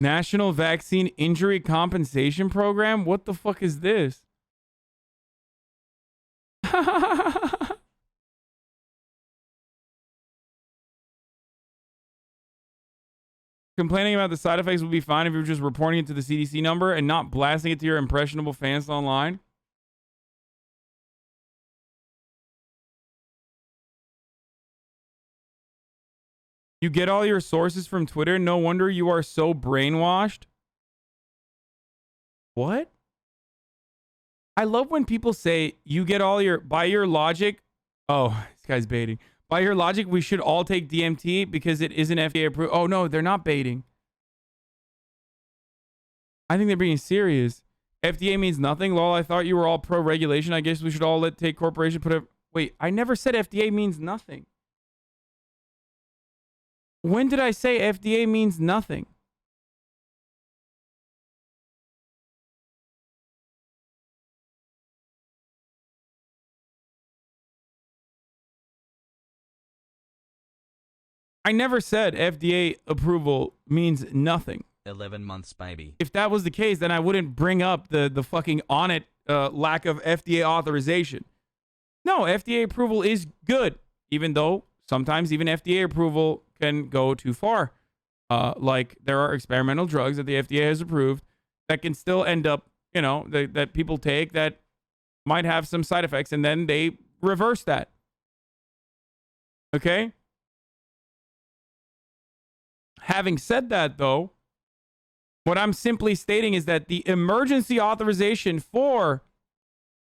National Vaccine Injury Compensation Program? What the fuck is this? Complaining about the side effects would be fine if you were just reporting it to the CDC number and not blasting it to your impressionable fans online. You get all your sources from Twitter. No wonder you are so brainwashed. What? I love when people say you get all your, by your logic. Oh, this guy's baiting. By your logic, we should all take DMT because it isn't FDA approved. Oh, no, they're not baiting. I think they're being serious. FDA means nothing. Lol, I thought you were all pro-regulation. I guess we should all take corporation put a... Wait, I never said FDA means nothing. When did I say FDA means nothing? I never said FDA approval means nothing. 11 months, baby. If that was the case, then I wouldn't bring up the fucking on it lack of FDA authorization. No, FDA approval is good, even though sometimes even FDA approval can go too far. Like there are experimental drugs that the FDA has approved that can still end up, you know, that people take that might have some side effects, and then they reverse that. Okay? Having said that, though, what I'm simply stating is that the emergency authorization for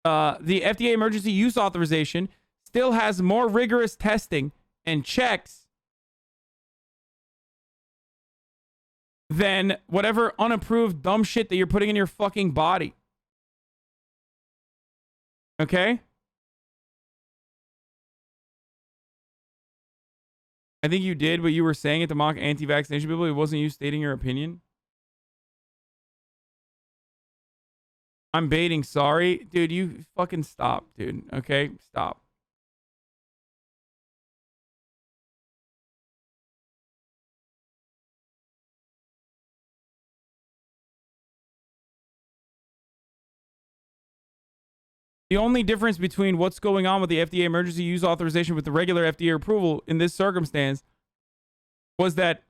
the FDA emergency use authorization still has more rigorous testing and checks than whatever unapproved dumb shit that you're putting in your fucking body. Okay? I think you did what you were saying it to mock anti-vaccination people. It wasn't you stating your opinion. I'm baiting. Sorry, dude. You fucking stop, dude. Okay, stop. The only difference between what's going on with the FDA emergency use authorization with the regular FDA approval in this circumstance was that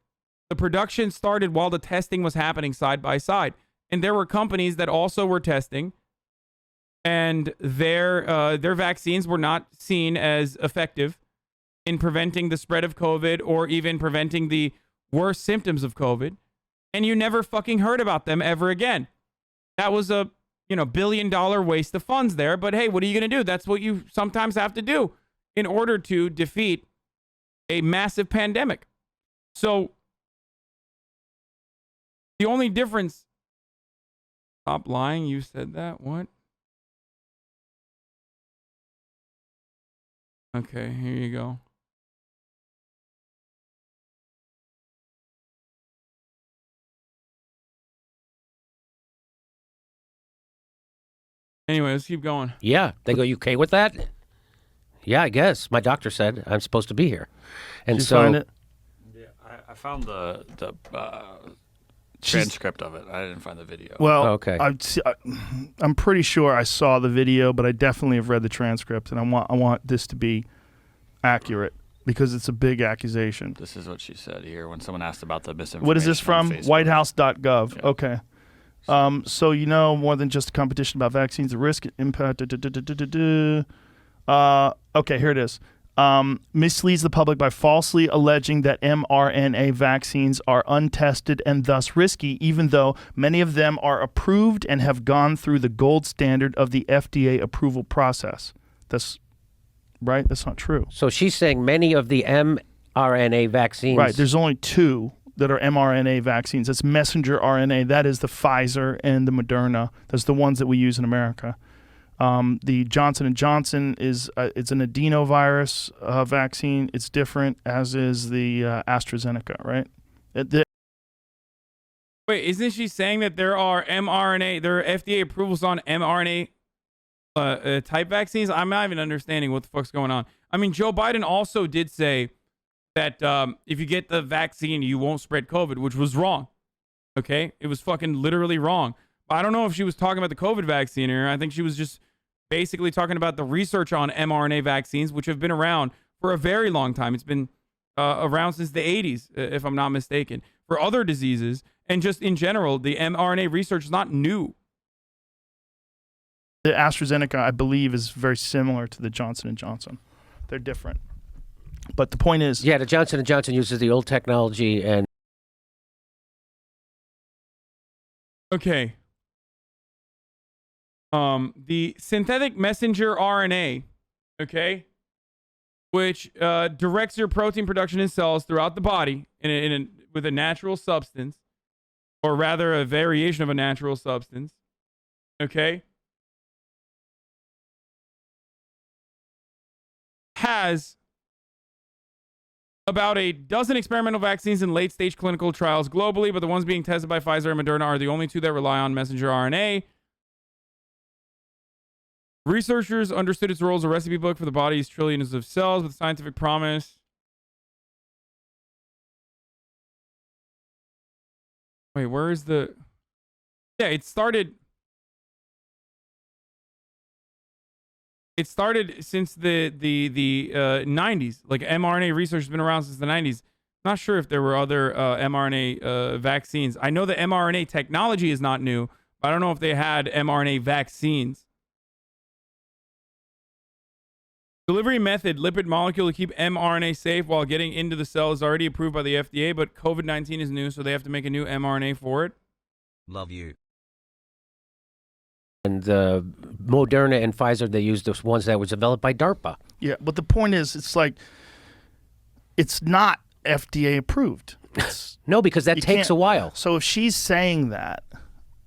the production started while the testing was happening side by side. And there were companies that also were testing, and their vaccines were not seen as effective in preventing the spread of COVID or even preventing the worst symptoms of COVID. And you never fucking heard about them ever again. That was a billion-dollar waste of funds there. But hey, what are you going to do? That's what you sometimes have to do in order to defeat a massive pandemic. So the only difference... Stop lying. You said that. What? Okay, here you go. Anyway, let's keep going. Yeah. They go, you okay with that? Yeah, I guess. My doctor said I'm supposed to be here. And Did you so find it? Yeah, I found the transcript of it. I didn't find the video. Well, okay. I'm pretty sure I saw the video, but I definitely have read the transcript, and I want this to be accurate because it's a big accusation. This is what she said here when someone asked about the misinformation. What is this from? Whitehouse.gov. Yeah. Okay. So more than just a competition about vaccines, the risk, impact. Okay, here it is. Misleads the public by falsely alleging that mRNA vaccines are untested and thus risky, even though many of them are approved and have gone through the gold standard of the FDA approval process. That's right. That's not true. So she's saying many of the mRNA vaccines. Right. There's only two that are mRNA vaccines. It's messenger RNA. That is the Pfizer and the Moderna. That's the ones that we use in America. The Johnson & Johnson is it's an adenovirus vaccine. It's different, as is the AstraZeneca, right? Wait, isn't she saying that there are mRNA, there are FDA approvals on mRNA type vaccines? I'm not even understanding what the fuck's going on. I mean, Joe Biden also did say that if you get the vaccine, you won't spread COVID, which was wrong. Okay? It was fucking literally wrong. I don't know if she was talking about the COVID vaccine or I think she was just basically talking about the research on mRNA vaccines, which have been around for a very long time. It's been around since the 80s, if I'm not mistaken, for other diseases. And just in general, the mRNA research is not new. The AstraZeneca, I believe, is very similar to the Johnson & Johnson. They're different. But the point is... Yeah, the Johnson & Johnson uses the old technology and... Okay. The synthetic messenger RNA, okay, which directs your protein production in cells throughout the body with a natural substance, or rather a variation of a natural substance, okay, has about a dozen experimental vaccines in late-stage clinical trials globally, but the ones being tested by Pfizer and Moderna are the only two that rely on messenger RNA. Researchers understood its role as a recipe book for the body's trillions of cells with scientific promise. Wait, where is the... Yeah, it started since the 90s. Like, mRNA research has been around since the 90s. Not sure if there were other mRNA vaccines. I know the mRNA technology is not new, but I don't know if they had mRNA vaccines. Delivery method, lipid molecule to keep mRNA safe while getting into the cell is already approved by the FDA, but COVID-19 is new, so they have to make a new mRNA for it. Love you. And Moderna and Pfizer, they used the ones that were developed by DARPA. Yeah, but the point is, it's like, it's not FDA approved. No, because that takes a while. So if she's saying that,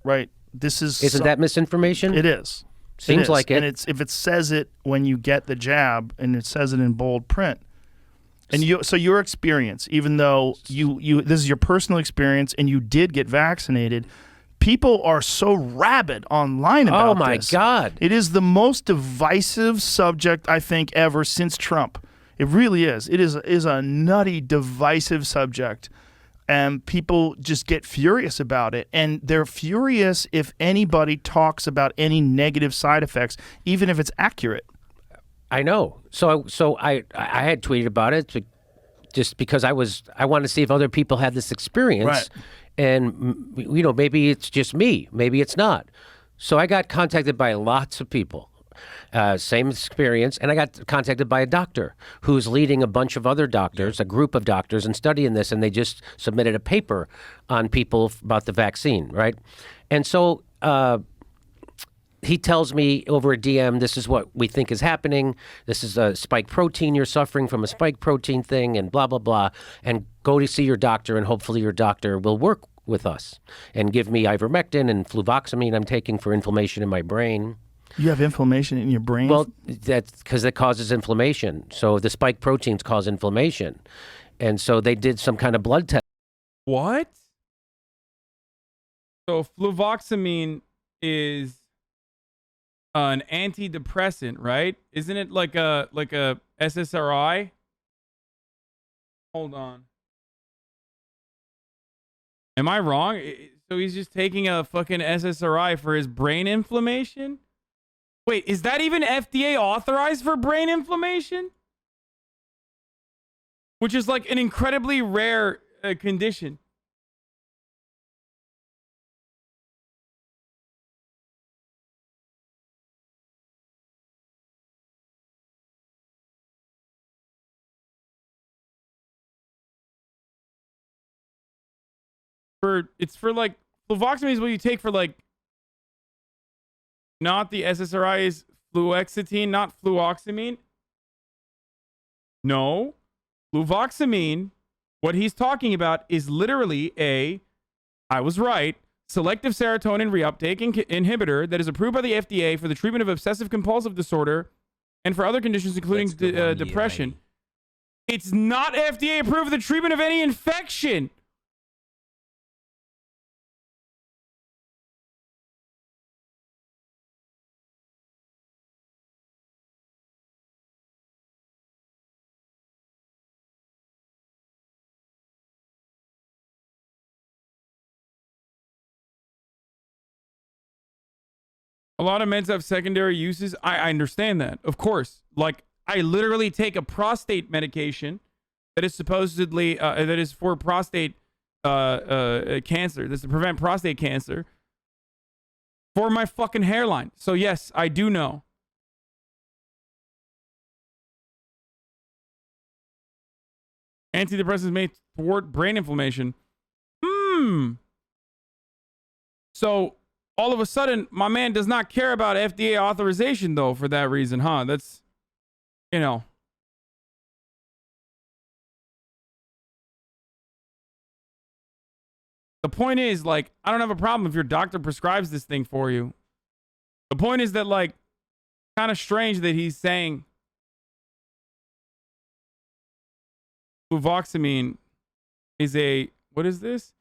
right, this is... Isn't that misinformation? It is. Seems like it. And it's if it says it when you get the jab and it says it in bold print. And so your experience, even though you this is your personal experience and you did get vaccinated, people are so rabid online about Oh, my this. God. It is the most divisive subject, I think, ever since Trump. It really is. It is a nutty, divisive subject. And people just get furious about it. And they're furious if anybody talks about any negative side effects, even if it's accurate. I know. So I had tweeted about it just because I wanted to see if other people had this experience. Right. And, maybe it's just me. Maybe it's not. So I got contacted by lots of people. Same experience, and I got contacted by a doctor who's leading a bunch of other doctors, a group of doctors, and studying this, and they just submitted a paper on people about the vaccine, right? And so he tells me over a DM, this is what we think is happening. This is a spike protein. You're suffering from a spike protein thing, and blah, blah, blah. And go to see your doctor, and hopefully your doctor will work with us and give me ivermectin and fluvoxamine I'm taking for inflammation in my brain. You have inflammation in your brain? Well, that's because it causes inflammation. So the spike proteins cause inflammation. And so they did some kind of blood test. What? So fluvoxamine is an antidepressant, right? Isn't it like a SSRI? Hold on. Am I wrong? So he's just taking a fucking SSRI for his brain inflammation? Wait, is that even FDA authorized for brain inflammation? Which is like an incredibly rare condition. It's for like, fluvoxamine is what you take for like, not the SSRI is fluoxetine, not fluoxamine. No. Fluvoxamine, what he's talking about is literally I was right, selective serotonin reuptake inhibitor that is approved by the FDA for the treatment of obsessive compulsive disorder and for other conditions including depression. It's not FDA approved for the treatment of any infection. A lot of meds have secondary uses. I understand that, of course. Like, I literally take a prostate medication that is supposedly, that is for prostate cancer. That's to prevent prostate cancer for my fucking hairline. So yes, I do know. Antidepressants may thwart brain inflammation. So all of a sudden, my man does not care about FDA authorization, though, for that reason, huh? That's, The point is, like, I don't have a problem if your doctor prescribes this thing for you. The point is that, like, kind of strange that he's saying fluvoxamine is what is this?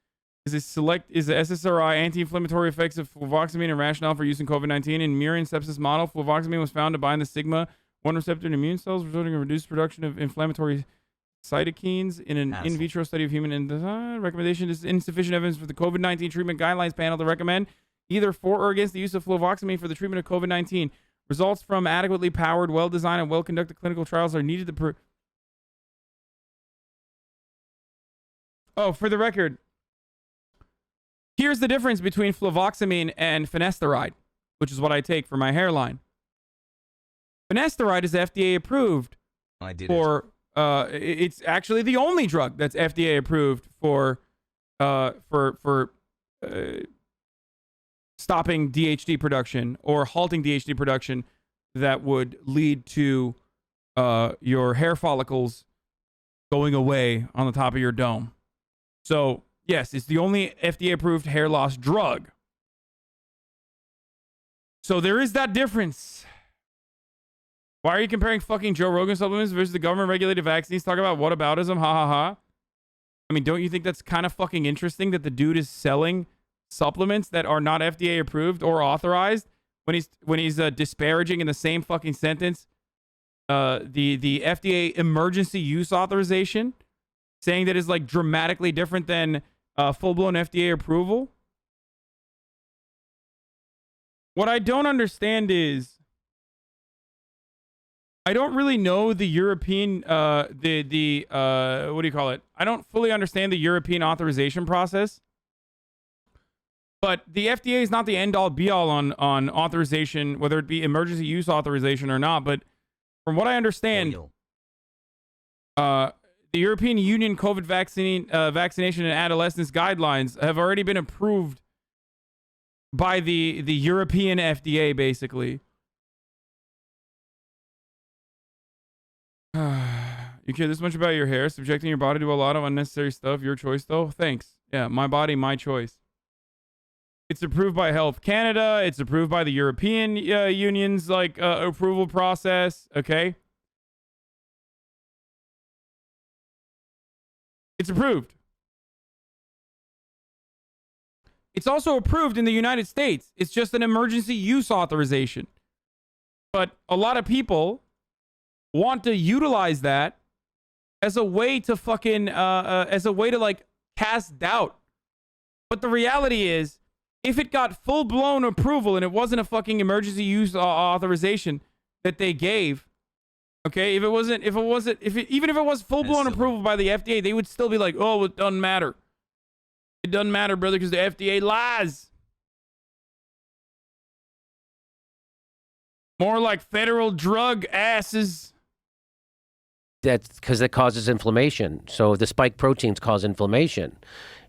Is the SSRI anti-inflammatory effects of fluvoxamine and rationale for use in COVID-19. In murine sepsis model, fluvoxamine was found to bind the sigma-1 receptor in immune cells, resulting in reduced production of inflammatory cytokines in an in vitro study of human recommendation is insufficient evidence for the COVID-19 treatment guidelines panel to recommend either for or against the use of fluvoxamine for the treatment of COVID-19. Results from adequately powered, well-designed, and well-conducted clinical trials are needed to for the record, here's the difference between fluvoxamine and finasteride, which is what I take for my hairline. Finasteride is FDA approved it's actually the only drug that's FDA approved for stopping DHT production or halting DHT production that would lead to your hair follicles going away on the top of your dome. So yes, it's the only FDA-approved hair loss drug. So there is that difference. Why are you comparing fucking Joe Rogan supplements versus the government-regulated vaccines? Talk about whataboutism, ha ha ha. I mean, don't you think that's kind of fucking interesting that the dude is selling supplements that are not FDA approved or authorized when he's disparaging in the same fucking sentence the FDA emergency use authorization, saying that is like dramatically different than full-blown FDA approval. What I don't understand is I don't really know the European what do you call it? I don't fully understand the European authorization process. But the FDA is not the end-all be-all on authorization, whether it be emergency use authorization or not. But from what I understand, the European Union COVID vaccination and adolescence guidelines have already been approved by the European FDA, basically. You care this much about your hair, subjecting your body to a lot of unnecessary stuff. Your choice, though. Thanks. Yeah, my body, my choice. It's approved by Health Canada. It's approved by the European Union's approval process. Okay. It's approved. It's also approved in the United States. It's just an emergency use authorization. But a lot of people want to utilize that as a way to cast doubt. But the reality is, if it got full-blown approval and it wasn't a fucking emergency use authorization that they gave, okay, even if it was full-blown approval by the FDA, they would still be like, oh, it doesn't matter. It doesn't matter, brother, because the FDA lies. More like federal drug asses. That's because it causes inflammation. So the spike proteins cause inflammation.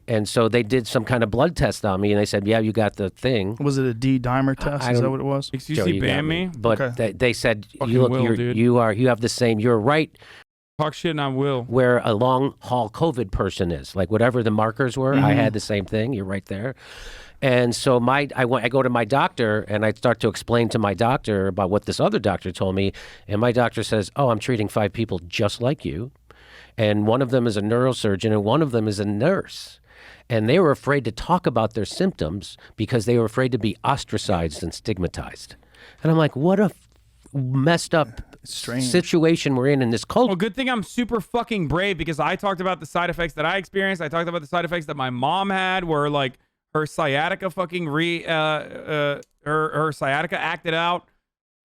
And so they did some kind of blood test on me, and they said, yeah, you got the thing. Was it a D-dimer test? Is that what it was? Excuse me, ban me? But okay. they said, you have the same, you're right. Talk shit and I will. Where a long-haul COVID person is. Like whatever the markers were, I had the same thing. You're right there. And so I go to my doctor, and I start to explain to my doctor about what this other doctor told me. And my doctor says, oh, I'm treating 5 people just like you. And one of them is a neurosurgeon, and one of them is a nurse. And they were afraid to talk about their symptoms because they were afraid to be ostracized and stigmatized. And I'm like, what a messed up situation we're in this culture. Well, good thing I'm super fucking brave, because I talked about the side effects that I experienced. I talked about the side effects that my mom had, where like her sciatica fucking her sciatica acted out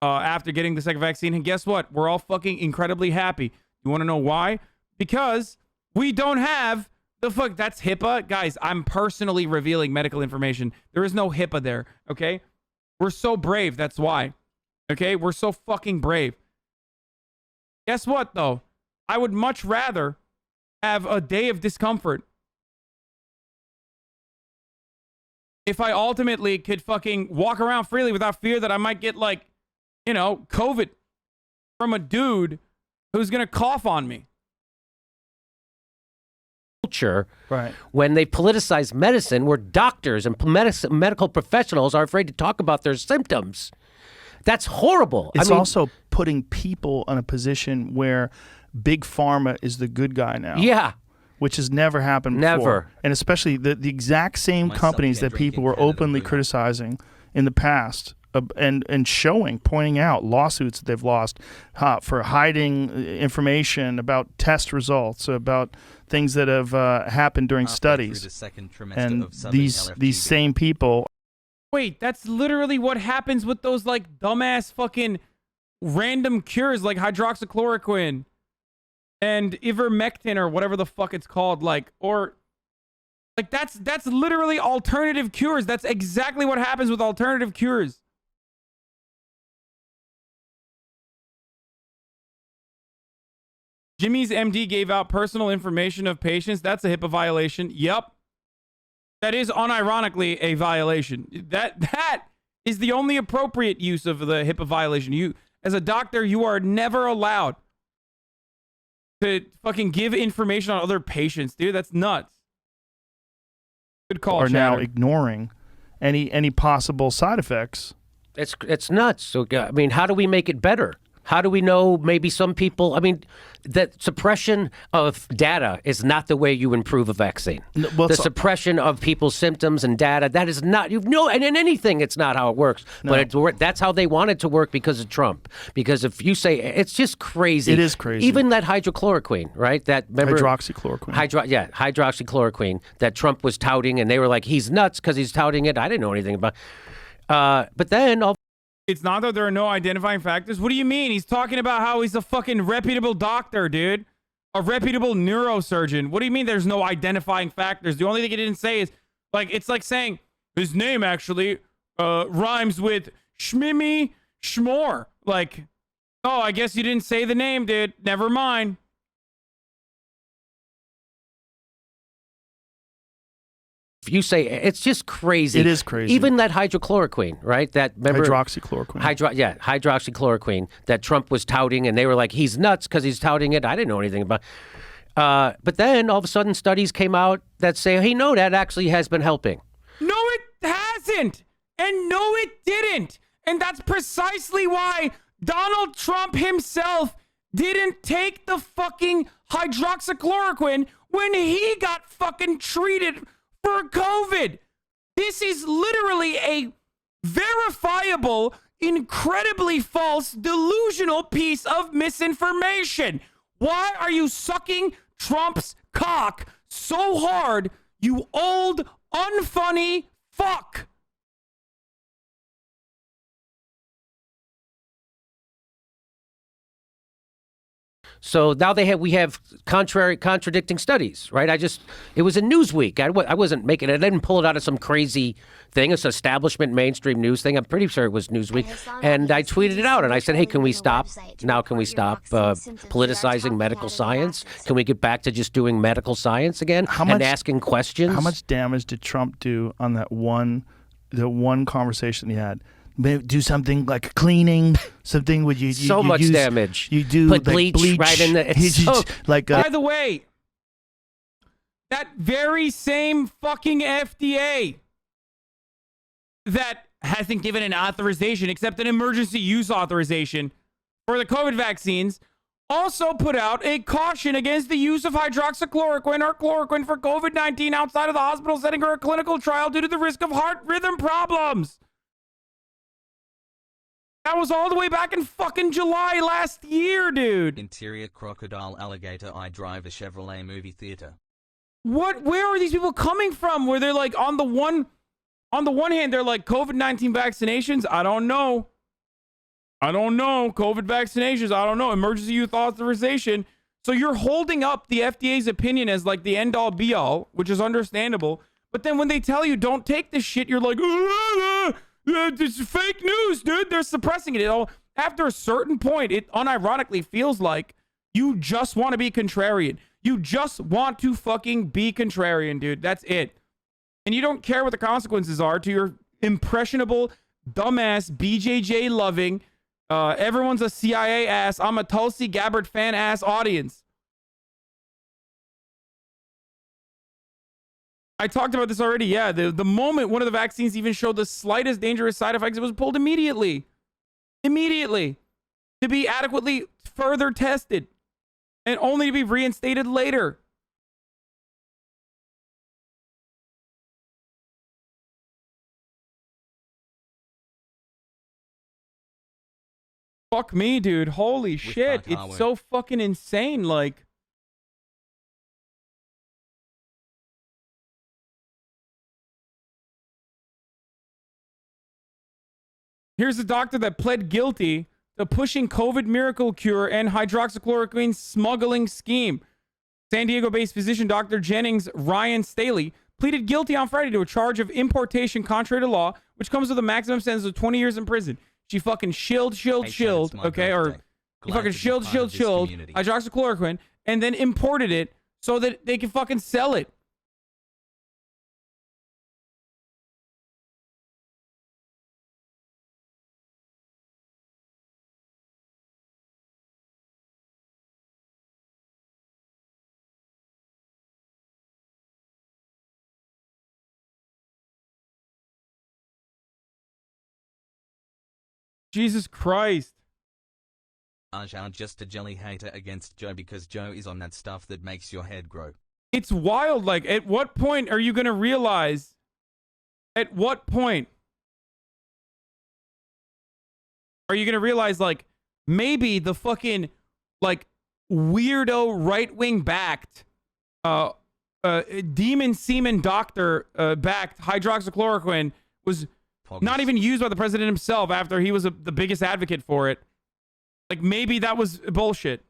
after getting the second vaccine. And guess what? We're all fucking incredibly happy. You want to know why? Because we don't have the fuck. That's HIPAA. Guys, I'm personally revealing medical information. There is no HIPAA there, okay? We're so brave, that's why. Okay? We're so fucking brave. Guess what, though? I would much rather have a day of discomfort if I ultimately could fucking walk around freely without fear that I might get, like, you know, COVID from a dude who's gonna cough on me. Culture, right? When they politicize medicine, where doctors and medical professionals are afraid to talk about their symptoms. That's horrible. It's also putting people in a position where big pharma is the good guy now. Yeah. Which has never happened before. Never. And especially the exact same companies that people were openly criticizing in the past and pointing out lawsuits that they've lost for hiding information about test results, about things that have happened during studies. And these same people. Wait, that's literally what happens with those like dumbass fucking random cures like hydroxychloroquine and ivermectin or whatever the fuck it's called, that's literally alternative cures. That's exactly what happens with alternative cures. Jimmy's MD gave out personal information of patients. That's a HIPAA violation. Yep. That is unironically a violation. That is the only appropriate use of the HIPAA violation. You, as a doctor, you are never allowed to fucking give information on other patients, dude. That's nuts. Good call, Are Chatter. now ignoring any possible side effects. It's nuts. So I mean, how do we make it better? How do we know maybe some people, I mean, that suppression of data is not the way you improve a vaccine. Well, the suppression of people's symptoms and data, that is not, and in anything, it's not how it works. No. But that's how they want it to work because of Trump. Because if you say, it's just crazy. It is crazy. Even that hydrochloroquine, right? Hydroxychloroquine. Hydroxychloroquine that Trump was touting, and they were like, he's nuts because he's touting it. I didn't know anything about it. But then it's not that there are no identifying factors. What do you mean? He's talking about how he's a fucking reputable doctor, dude. A reputable neurosurgeon. What do you mean there's no identifying factors? The only thing he didn't say is, like, it's like saying his name actually rhymes with Shmimmy Shmore. Like, oh, I guess you didn't say the name, dude. Never mind. if you say it's just crazy. It is crazy. Even that hydrochloroquine, right? That hydroxychloroquine. Hydroxychloroquine that Trump was touting, and they were like, he's nuts because he's touting it. I didn't know anything about. But then all of a sudden, studies came out that say, hey, no, that actually has been helping. No, it hasn't, and no, it didn't, and that's precisely why Donald Trump himself didn't take the fucking hydroxychloroquine when he got fucking treated for COVID. This is literally a verifiable, incredibly false, delusional piece of misinformation. Why are you sucking Trump's cock so hard, you old, unfunny fuck? So now we have contradicting studies, right? It was a Newsweek. I wasn't making it. I didn't pull it out of some crazy thing. It's establishment mainstream news thing. I'm pretty sure it was Newsweek. And I tweeted it out and I said, hey, can we stop politicizing medical science? Can we get back to just doing medical science again and asking questions? How much damage did Trump do on the one conversation he had? Do something like cleaning, something with you. So much damage. You do put bleach right in the. By the way, that very same fucking FDA that hasn't given an authorization, except an emergency use authorization for the COVID vaccines, also put out a caution against the use of hydroxychloroquine or chloroquine for COVID-19 outside of the hospital setting or a clinical trial due to the risk of heart rhythm problems. That was all the way back in fucking July last year, dude. Interior crocodile alligator I drive a Chevrolet movie theater. Where are these people coming from? Where they're like on the one hand, they're like COVID-19 vaccinations. I don't know. COVID vaccinations. I don't know. Emergency use authorization. So you're holding up the FDA's opinion as like the end all be all, which is understandable. But then when they tell you don't take this shit, you're like, it's fake news, dude. They're suppressing it. After a certain point, it unironically feels like you just want to be contrarian. You just want to fucking be contrarian, dude. That's it. And you don't care what the consequences are to your impressionable, dumbass, BJJ loving, everyone's a CIA ass, I'm a Tulsi Gabbard fan ass audience. I talked about this already. Yeah, the moment one of the vaccines even showed the slightest dangerous side effects, it was pulled immediately. Immediately. To be adequately further tested. And only to be reinstated later. Fuck me, dude. Holy shit. It's so fucking insane. Like, here's a doctor that pled guilty to pushing COVID miracle cure and hydroxychloroquine smuggling scheme. San Diego-based physician Dr. Jennings Ryan Staley pleaded guilty on Friday to a charge of importation contrary to law, which comes with a maximum sentence of 20 years in prison. She fucking shilled, okay? Or he fucking shilled hydroxychloroquine and then imported it so that they can fucking sell it. Jesus Christ. just a jelly hater against Joe because Joe is on that stuff that makes your head grow. It's wild. Like, at what point are you going to realize? At what point are you going to realize, like, maybe the fucking, like, weirdo right-wing backed, demon semen doctor backed hydroxychloroquine was not even used by the president himself after he was the biggest advocate for it. Like, maybe that was bullshit.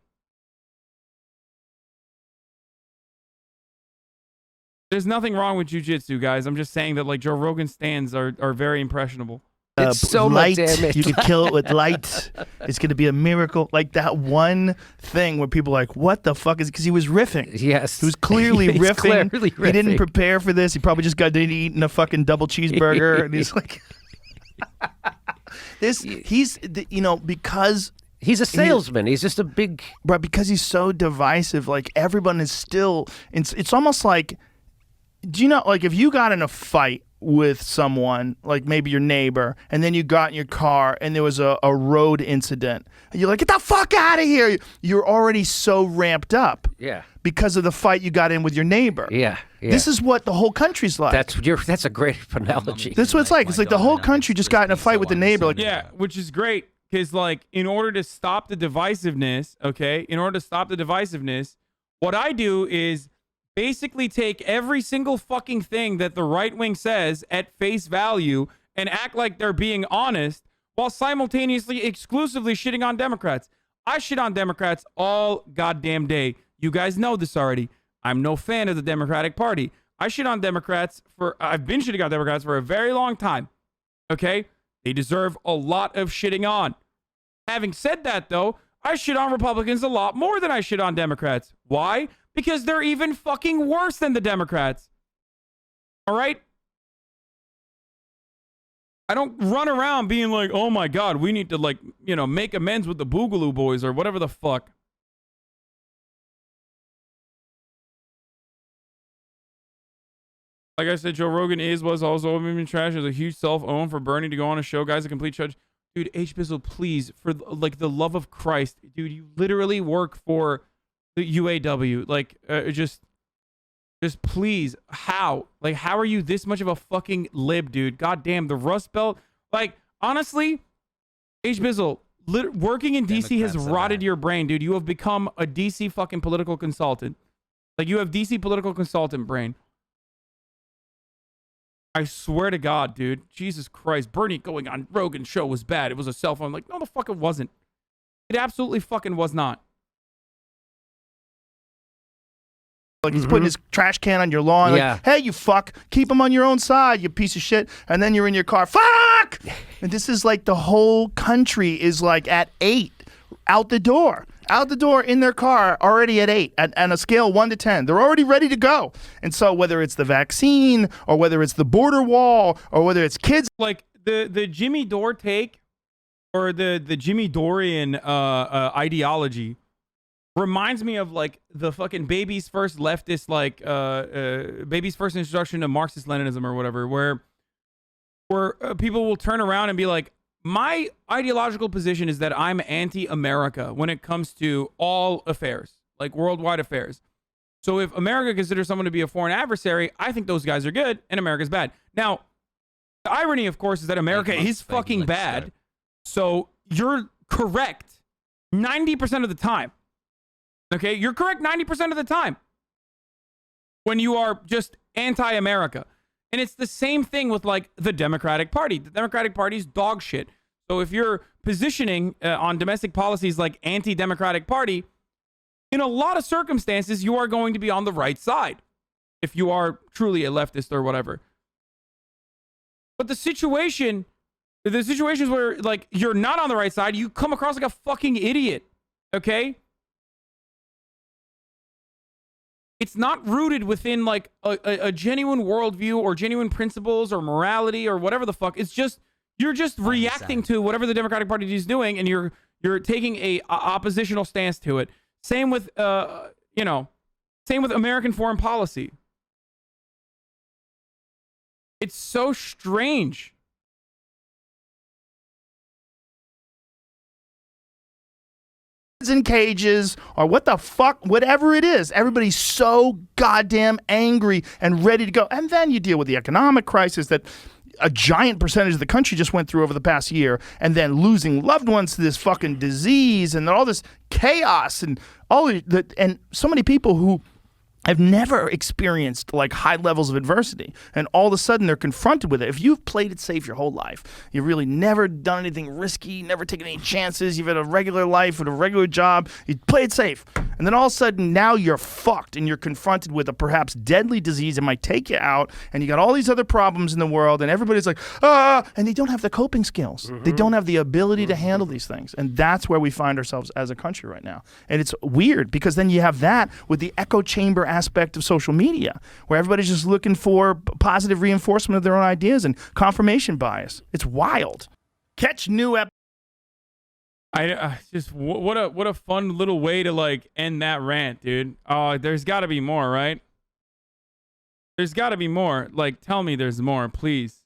There's nothing wrong with jujitsu, guys. I'm just saying that, like, Joe Rogan stands are very impressionable. It's so light. much damage. You can kill it with light. It's going to be a miracle. Like that one thing where people are like, what the fuck is it? Because he was riffing. Yes. He was clearly He's riffing. clearly He didn't riffing. prepare for this. He probably just got done eating a fucking double cheeseburger. And he's like, because he's a salesman. He's just a big... But because he's so divisive, like everyone is still... It's almost like... Do you know, like, if you got in a fight with someone, like maybe your neighbor, and then you got in your car and there was a road incident, and you're like, get the fuck out of here. You're already so ramped up. Yeah. Because of the fight you got in with your neighbor. Yeah. This is what the whole country's like. That's a great analogy. That's what it's like. It's like the whole country just got in a fight with the neighbor. Like, Yeah, which is great because, like, in order to stop the divisiveness, what I do is basically take every single fucking thing that the right wing says at face value and act like they're being honest while simultaneously exclusively shitting on Democrats. I shit on Democrats all goddamn day. You guys know this already. I'm no fan of the Democratic Party. I've been shitting on Democrats for a very long time. Okay? They deserve a lot of shitting on. Having said that, though, I shit on Republicans a lot more than I shit on Democrats. Why? Because they're even fucking worse than the Democrats. All right? I don't run around being like, oh my God, we need to, like, make amends with the Boogaloo Boys or whatever the fuck. Like I said, Joe Rogan was also even trash as a huge self-own for Bernie to go on a show. Guys, a complete judge. Dude, H. Bizzle, please, for like the love of Christ, dude, you literally work for the UAW. Like, just please. How? Like, how are you this much of a fucking lib, dude? God damn, the Rust Belt. Like, honestly, H. Bizzle, working in DC has rotted your brain, dude. You have become a DC fucking political consultant. Like, you have DC political consultant brain. I swear to God, dude. Jesus Christ. Bernie going on Rogan's show was bad. It was a cell phone. Like, no, the fuck it wasn't. It absolutely fucking was not. Like, he's putting his trash can on your lawn. Yeah. Like, hey, you fuck. Keep him on your own side, you piece of shit. And then you're in your car. Fuck! And this is like the whole country is like at 8 out the door. Out the door in their car, already at 8, on a scale 1 to 10. They're already ready to go. And so whether it's the vaccine or whether it's the border wall or whether it's kids. Like the Jimmy Dore take or the Jimmy Dorian ideology reminds me of like the fucking baby's first leftist, like baby's first introduction to Marxist Leninism or whatever, where people will turn around and be like, my ideological position is that I'm anti-America when it comes to all affairs, like worldwide affairs. So if America considers someone to be a foreign adversary, I think those guys are good and America's bad. Now, the irony, of course, is that America is fucking bad. So you're correct 90% of the time. Okay? You're correct 90% of the time when you are just anti-America. And it's the same thing with, like, the Democratic Party. The Democratic Party's dog shit. So if you're positioning on domestic policies like anti-Democratic Party, in a lot of circumstances, you are going to be on the right side if you are truly a leftist or whatever. But the situations where, like, you're not on the right side, you come across like a fucking idiot. Okay? It's not rooted within, like, a genuine worldview or genuine principles or morality or whatever the fuck. It's just, you're just reacting to whatever the Democratic Party is doing, and you're taking a oppositional stance to it. Same with, same with American foreign policy. It's so strange. in cages or what the fuck, whatever it is. Everybody's so goddamn angry and ready to go. And then you deal with the economic crisis that a giant percentage of the country just went through over the past year, and then losing loved ones to this fucking disease and all this chaos and all that, and so many people who have never experienced like high levels of adversity, and all of a sudden they're confronted with it. If you've played it safe your whole life, you've really never done anything risky, never taken any chances, you've had a regular life with a regular job, you play it safe, and then all of a sudden now you're fucked and you're confronted with a perhaps deadly disease that might take you out, and you got all these other problems in the world, and everybody's like, and they don't have the coping skills. They don't have the ability to handle these things, and that's where we find ourselves as a country right now. And it's weird because then you have that with the echo chamber aspect of social media, where everybody's just looking for positive reinforcement of their own ideas and confirmation bias. It's wild. Catch new I just what a fun little way to like end that rant, dude. There's got to be more, right? There's got to be more. Like, tell me there's more, please.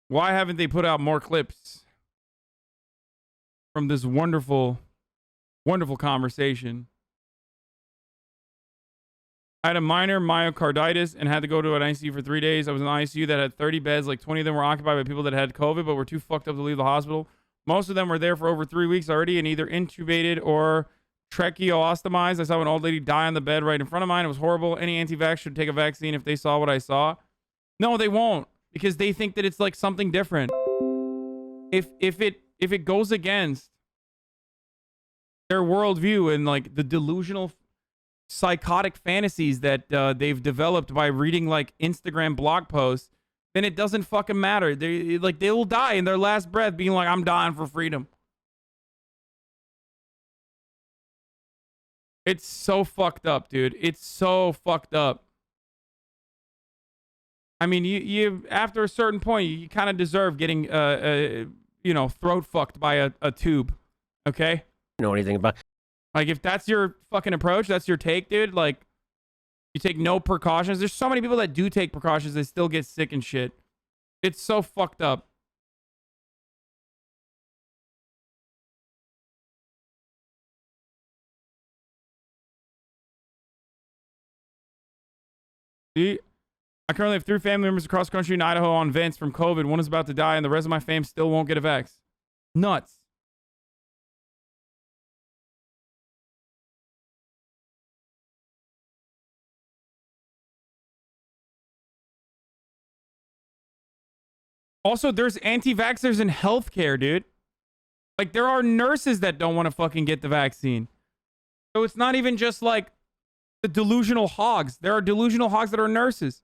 Why haven't they put out more clips from this wonderful, wonderful conversation? I had a minor myocarditis and had to go to an ICU for 3 days. I was in the ICU that had 30 beds. Like 20 of them were occupied by people that had COVID, but were too fucked up to leave the hospital. Most of them were there for over 3 weeks already and either intubated or tracheostomized. I saw an old lady die on the bed right in front of mine. It was horrible. Any anti-vax should take a vaccine if they saw what I saw. No, they won't, because they think that it's like something different. If it goes against their worldview and like the delusional psychotic fantasies that they've developed by reading like Instagram blog posts, then it doesn't fucking matter. They will die in their last breath being like, I'm dying for freedom. It's so fucked up, dude. It's so fucked up. I mean, you after a certain point, you kind of deserve getting throat fucked by a tube. Okay? Know anything about? Like, if that's your fucking approach, that's your take, dude, like, you take no precautions. There's so many people that do take precautions, they still get sick and shit. It's so fucked up. See? I currently have 3 family members across the country in Idaho on vents from COVID. One is about to die, and the rest of my fam still won't get a vax. Nuts. Also, there's anti-vaxxers in healthcare, dude. Like, there are nurses that don't want to fucking get the vaccine. So it's not even just like the delusional hogs. There are delusional hogs that are nurses.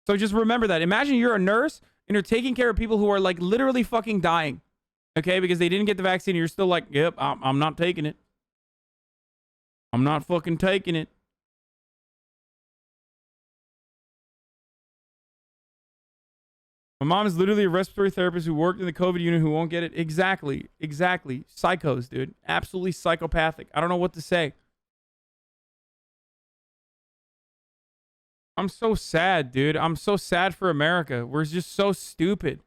So just remember that. Imagine you're a nurse and you're taking care of people who are like literally fucking dying. Okay? Because they didn't get the vaccine and you're still like, yep, I'm not taking it. I'm not fucking taking it. My mom is literally a respiratory therapist who worked in the COVID unit who won't get it. Exactly. Exactly. Psychos, dude. Absolutely psychopathic. I don't know what to say. I'm so sad, dude. I'm so sad for America. We're just so stupid.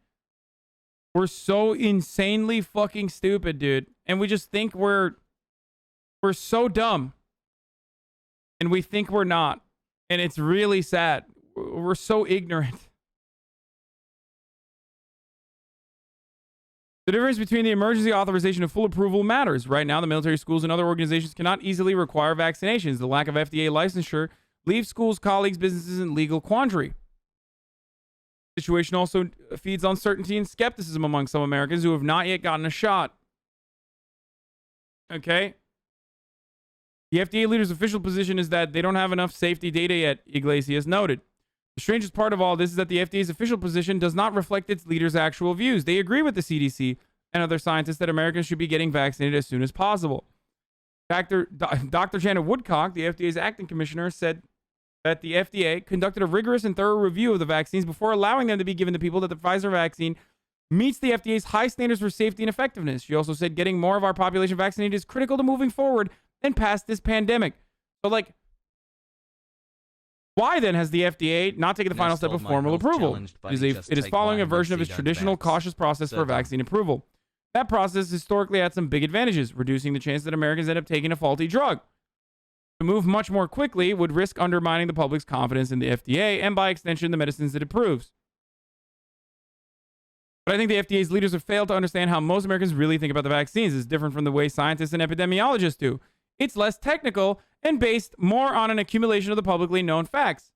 We're so insanely fucking stupid, dude. And we just think we're so dumb. And we think we're not. And it's really sad. We're so ignorant. The difference between the emergency authorization and full approval matters. Right now, the military, schools, and other organizations cannot easily require vaccinations. The lack of FDA licensure leaves schools, colleagues, businesses in legal quandary. The situation also feeds uncertainty and skepticism among some Americans who have not yet gotten a shot. Okay? The FDA leader's official position is that they don't have enough safety data yet, Iglesias noted. The strangest part of all this is that the FDA's official position does not reflect its leaders' actual views. They agree with the CDC and other scientists that Americans should be getting vaccinated as soon as possible. Dr. Janet Woodcock, the FDA's acting commissioner, said that the FDA conducted a rigorous and thorough review of the vaccines before allowing them to be given to people, that the Pfizer vaccine meets the FDA's high standards for safety and effectiveness. She also said getting more of our population vaccinated is critical to moving forward and past this pandemic. So, like, why then has the FDA not taken the final step of formal approval? It is following a version of its traditional cautious process for vaccine approval. That process historically had some big advantages, reducing the chance that Americans end up taking a faulty drug. To move much more quickly would risk undermining the public's confidence in the FDA and, by extension, the medicines it approves. But I think the FDA's leaders have failed to understand how most Americans really think about the vaccines. It's different from the way scientists and epidemiologists do. It's less technical and based more on an accumulation of the publicly known facts.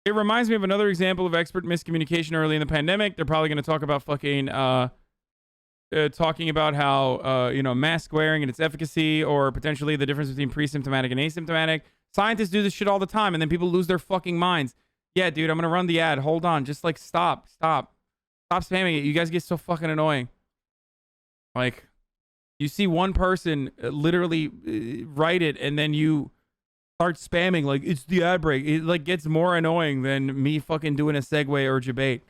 It reminds me of another example of expert miscommunication early in the pandemic. They're probably going to talk about talking about how, mask wearing and its efficacy, or potentially the difference between pre-symptomatic and asymptomatic. Scientists do this shit all the time, and then people lose their fucking minds. Yeah, dude, I'm going to run the ad. Hold on. Just, stop spamming it. You guys get so fucking annoying. You see one person literally write it, and then you start spamming, it's the ad break. It, gets more annoying than me fucking doing a segue or debate.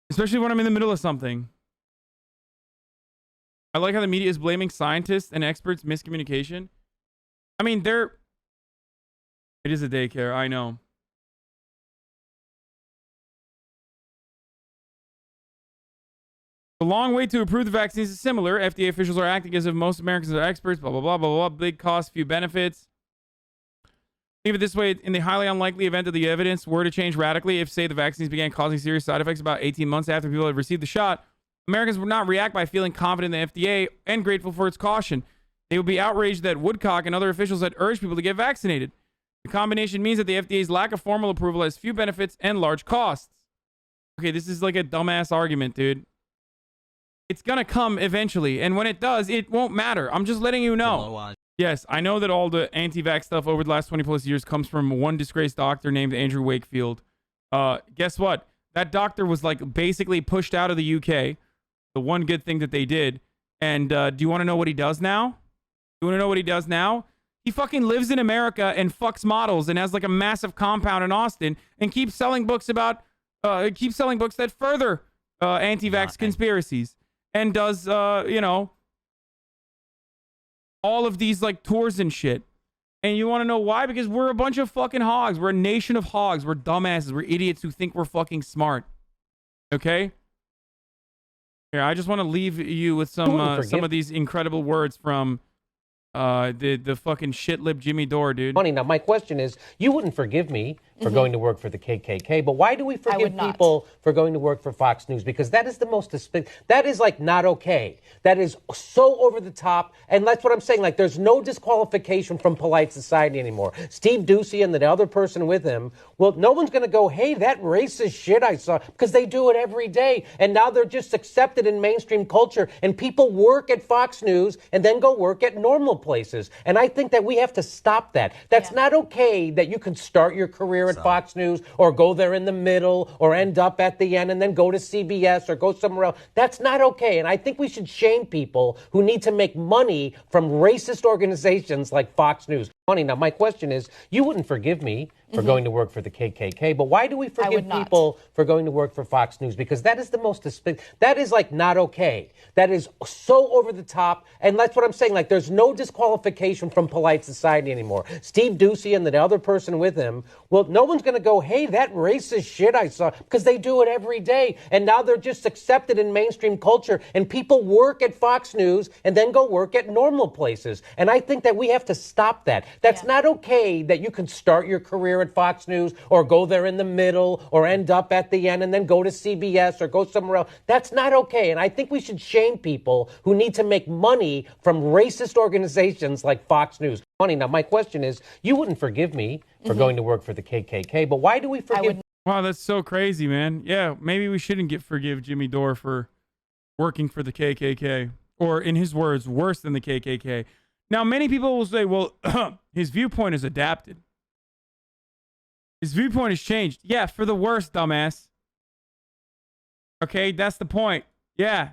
Especially when I'm in the middle of something. I like how the media is blaming scientists and experts' miscommunication. I mean, it is a daycare, I know. The long wait to approve the vaccines is similar. FDA officials are acting as if most Americans are experts, blah, blah, blah, blah, blah. Big costs, few benefits. Think of it this way, in the highly unlikely event that the evidence were to change radically, if, say, the vaccines began causing serious side effects about 18 months after people had received the shot, Americans would not react by feeling confident in the FDA and grateful for its caution. They would be outraged that Woodcock and other officials had urged people to get vaccinated. The combination means that the FDA's lack of formal approval has few benefits and large costs. Okay, this is like a dumbass argument, dude. It's gonna come eventually, and when it does, it won't matter. I'm just letting you know. Yes, I know that all the anti-vax stuff over the last 20 plus years comes from one disgraced doctor named Andrew Wakefield. Guess what? That doctor was basically pushed out of the UK. The one good thing that they did. And do you want to know what he does now? You want to know what he does now? He fucking lives in America and fucks models and has a massive compound in Austin and keeps selling books that further anti-vax conspiracies. And does, all of these, tours and shit. And you want to know why? Because we're a bunch of fucking hogs. We're a nation of hogs. We're dumbasses. We're idiots who think we're fucking smart. Okay? Here, I just want to leave you with some of these incredible words from the fucking shit-lip Jimmy Dore, dude. Funny. Now, my question is, you wouldn't forgive me for going to work for the KKK, but why do we forgive people for going to work for Fox News? Because that is the most that is not okay. That is so over the top, and that's what I'm saying. There's no disqualification from polite society anymore. Steve Ducey and the other person with him, well, no one's going to go, hey, that racist shit I saw, because they do it every day, and now they're just accepted in mainstream culture, and people work at Fox News and then go work at normal places, and I think that we have to stop that. That's not okay that you can start your career at Fox News or go there in the middle or end up at the end and then go to CBS or go somewhere else. That's not okay. And I think we should shame people who need to make money from racist organizations like Fox News. Funny. Now, my question is, you wouldn't forgive me for going to work for the KKK, but why do we forgive people for going to work for Fox News? Because that is the most that is not okay. That is so over the top, and that's what I'm saying. There's no disqualification from polite society anymore. Steve Ducey and the other person with him, well, no one's going to go, hey, that racist shit I saw, because they do it every day, and now they're just accepted in mainstream culture, and people work at Fox News and then go work at normal places, and I think that we have to stop that. That's not okay that you can start your career at Fox News or go there in the middle or end up at the end and then go to CBS or go somewhere else. That's not okay. And I think we should shame people who need to make money from racist organizations like Fox News. Funny. Now, my question is, you wouldn't forgive me for going to work for the KKK, but why do we forgive? Wow, that's so crazy, man. Yeah, maybe we shouldn't forgive Jimmy Dore for working for the KKK, or in his words, worse than the KKK. Now, many people will say, well, his viewpoint is adapted. His viewpoint has changed. Yeah, for the worse, dumbass. Okay, that's the point. Yeah.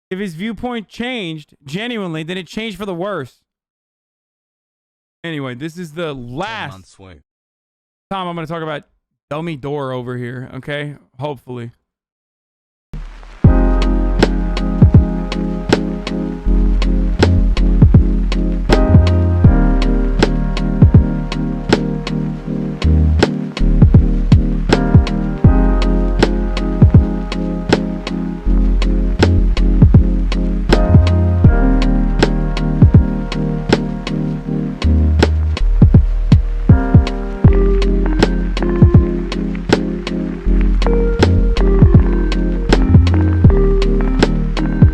If his viewpoint changed genuinely, then it changed for the worse. Anyway, this is the last time I'm going to talk about Dummy Dore over here, okay? Hopefully.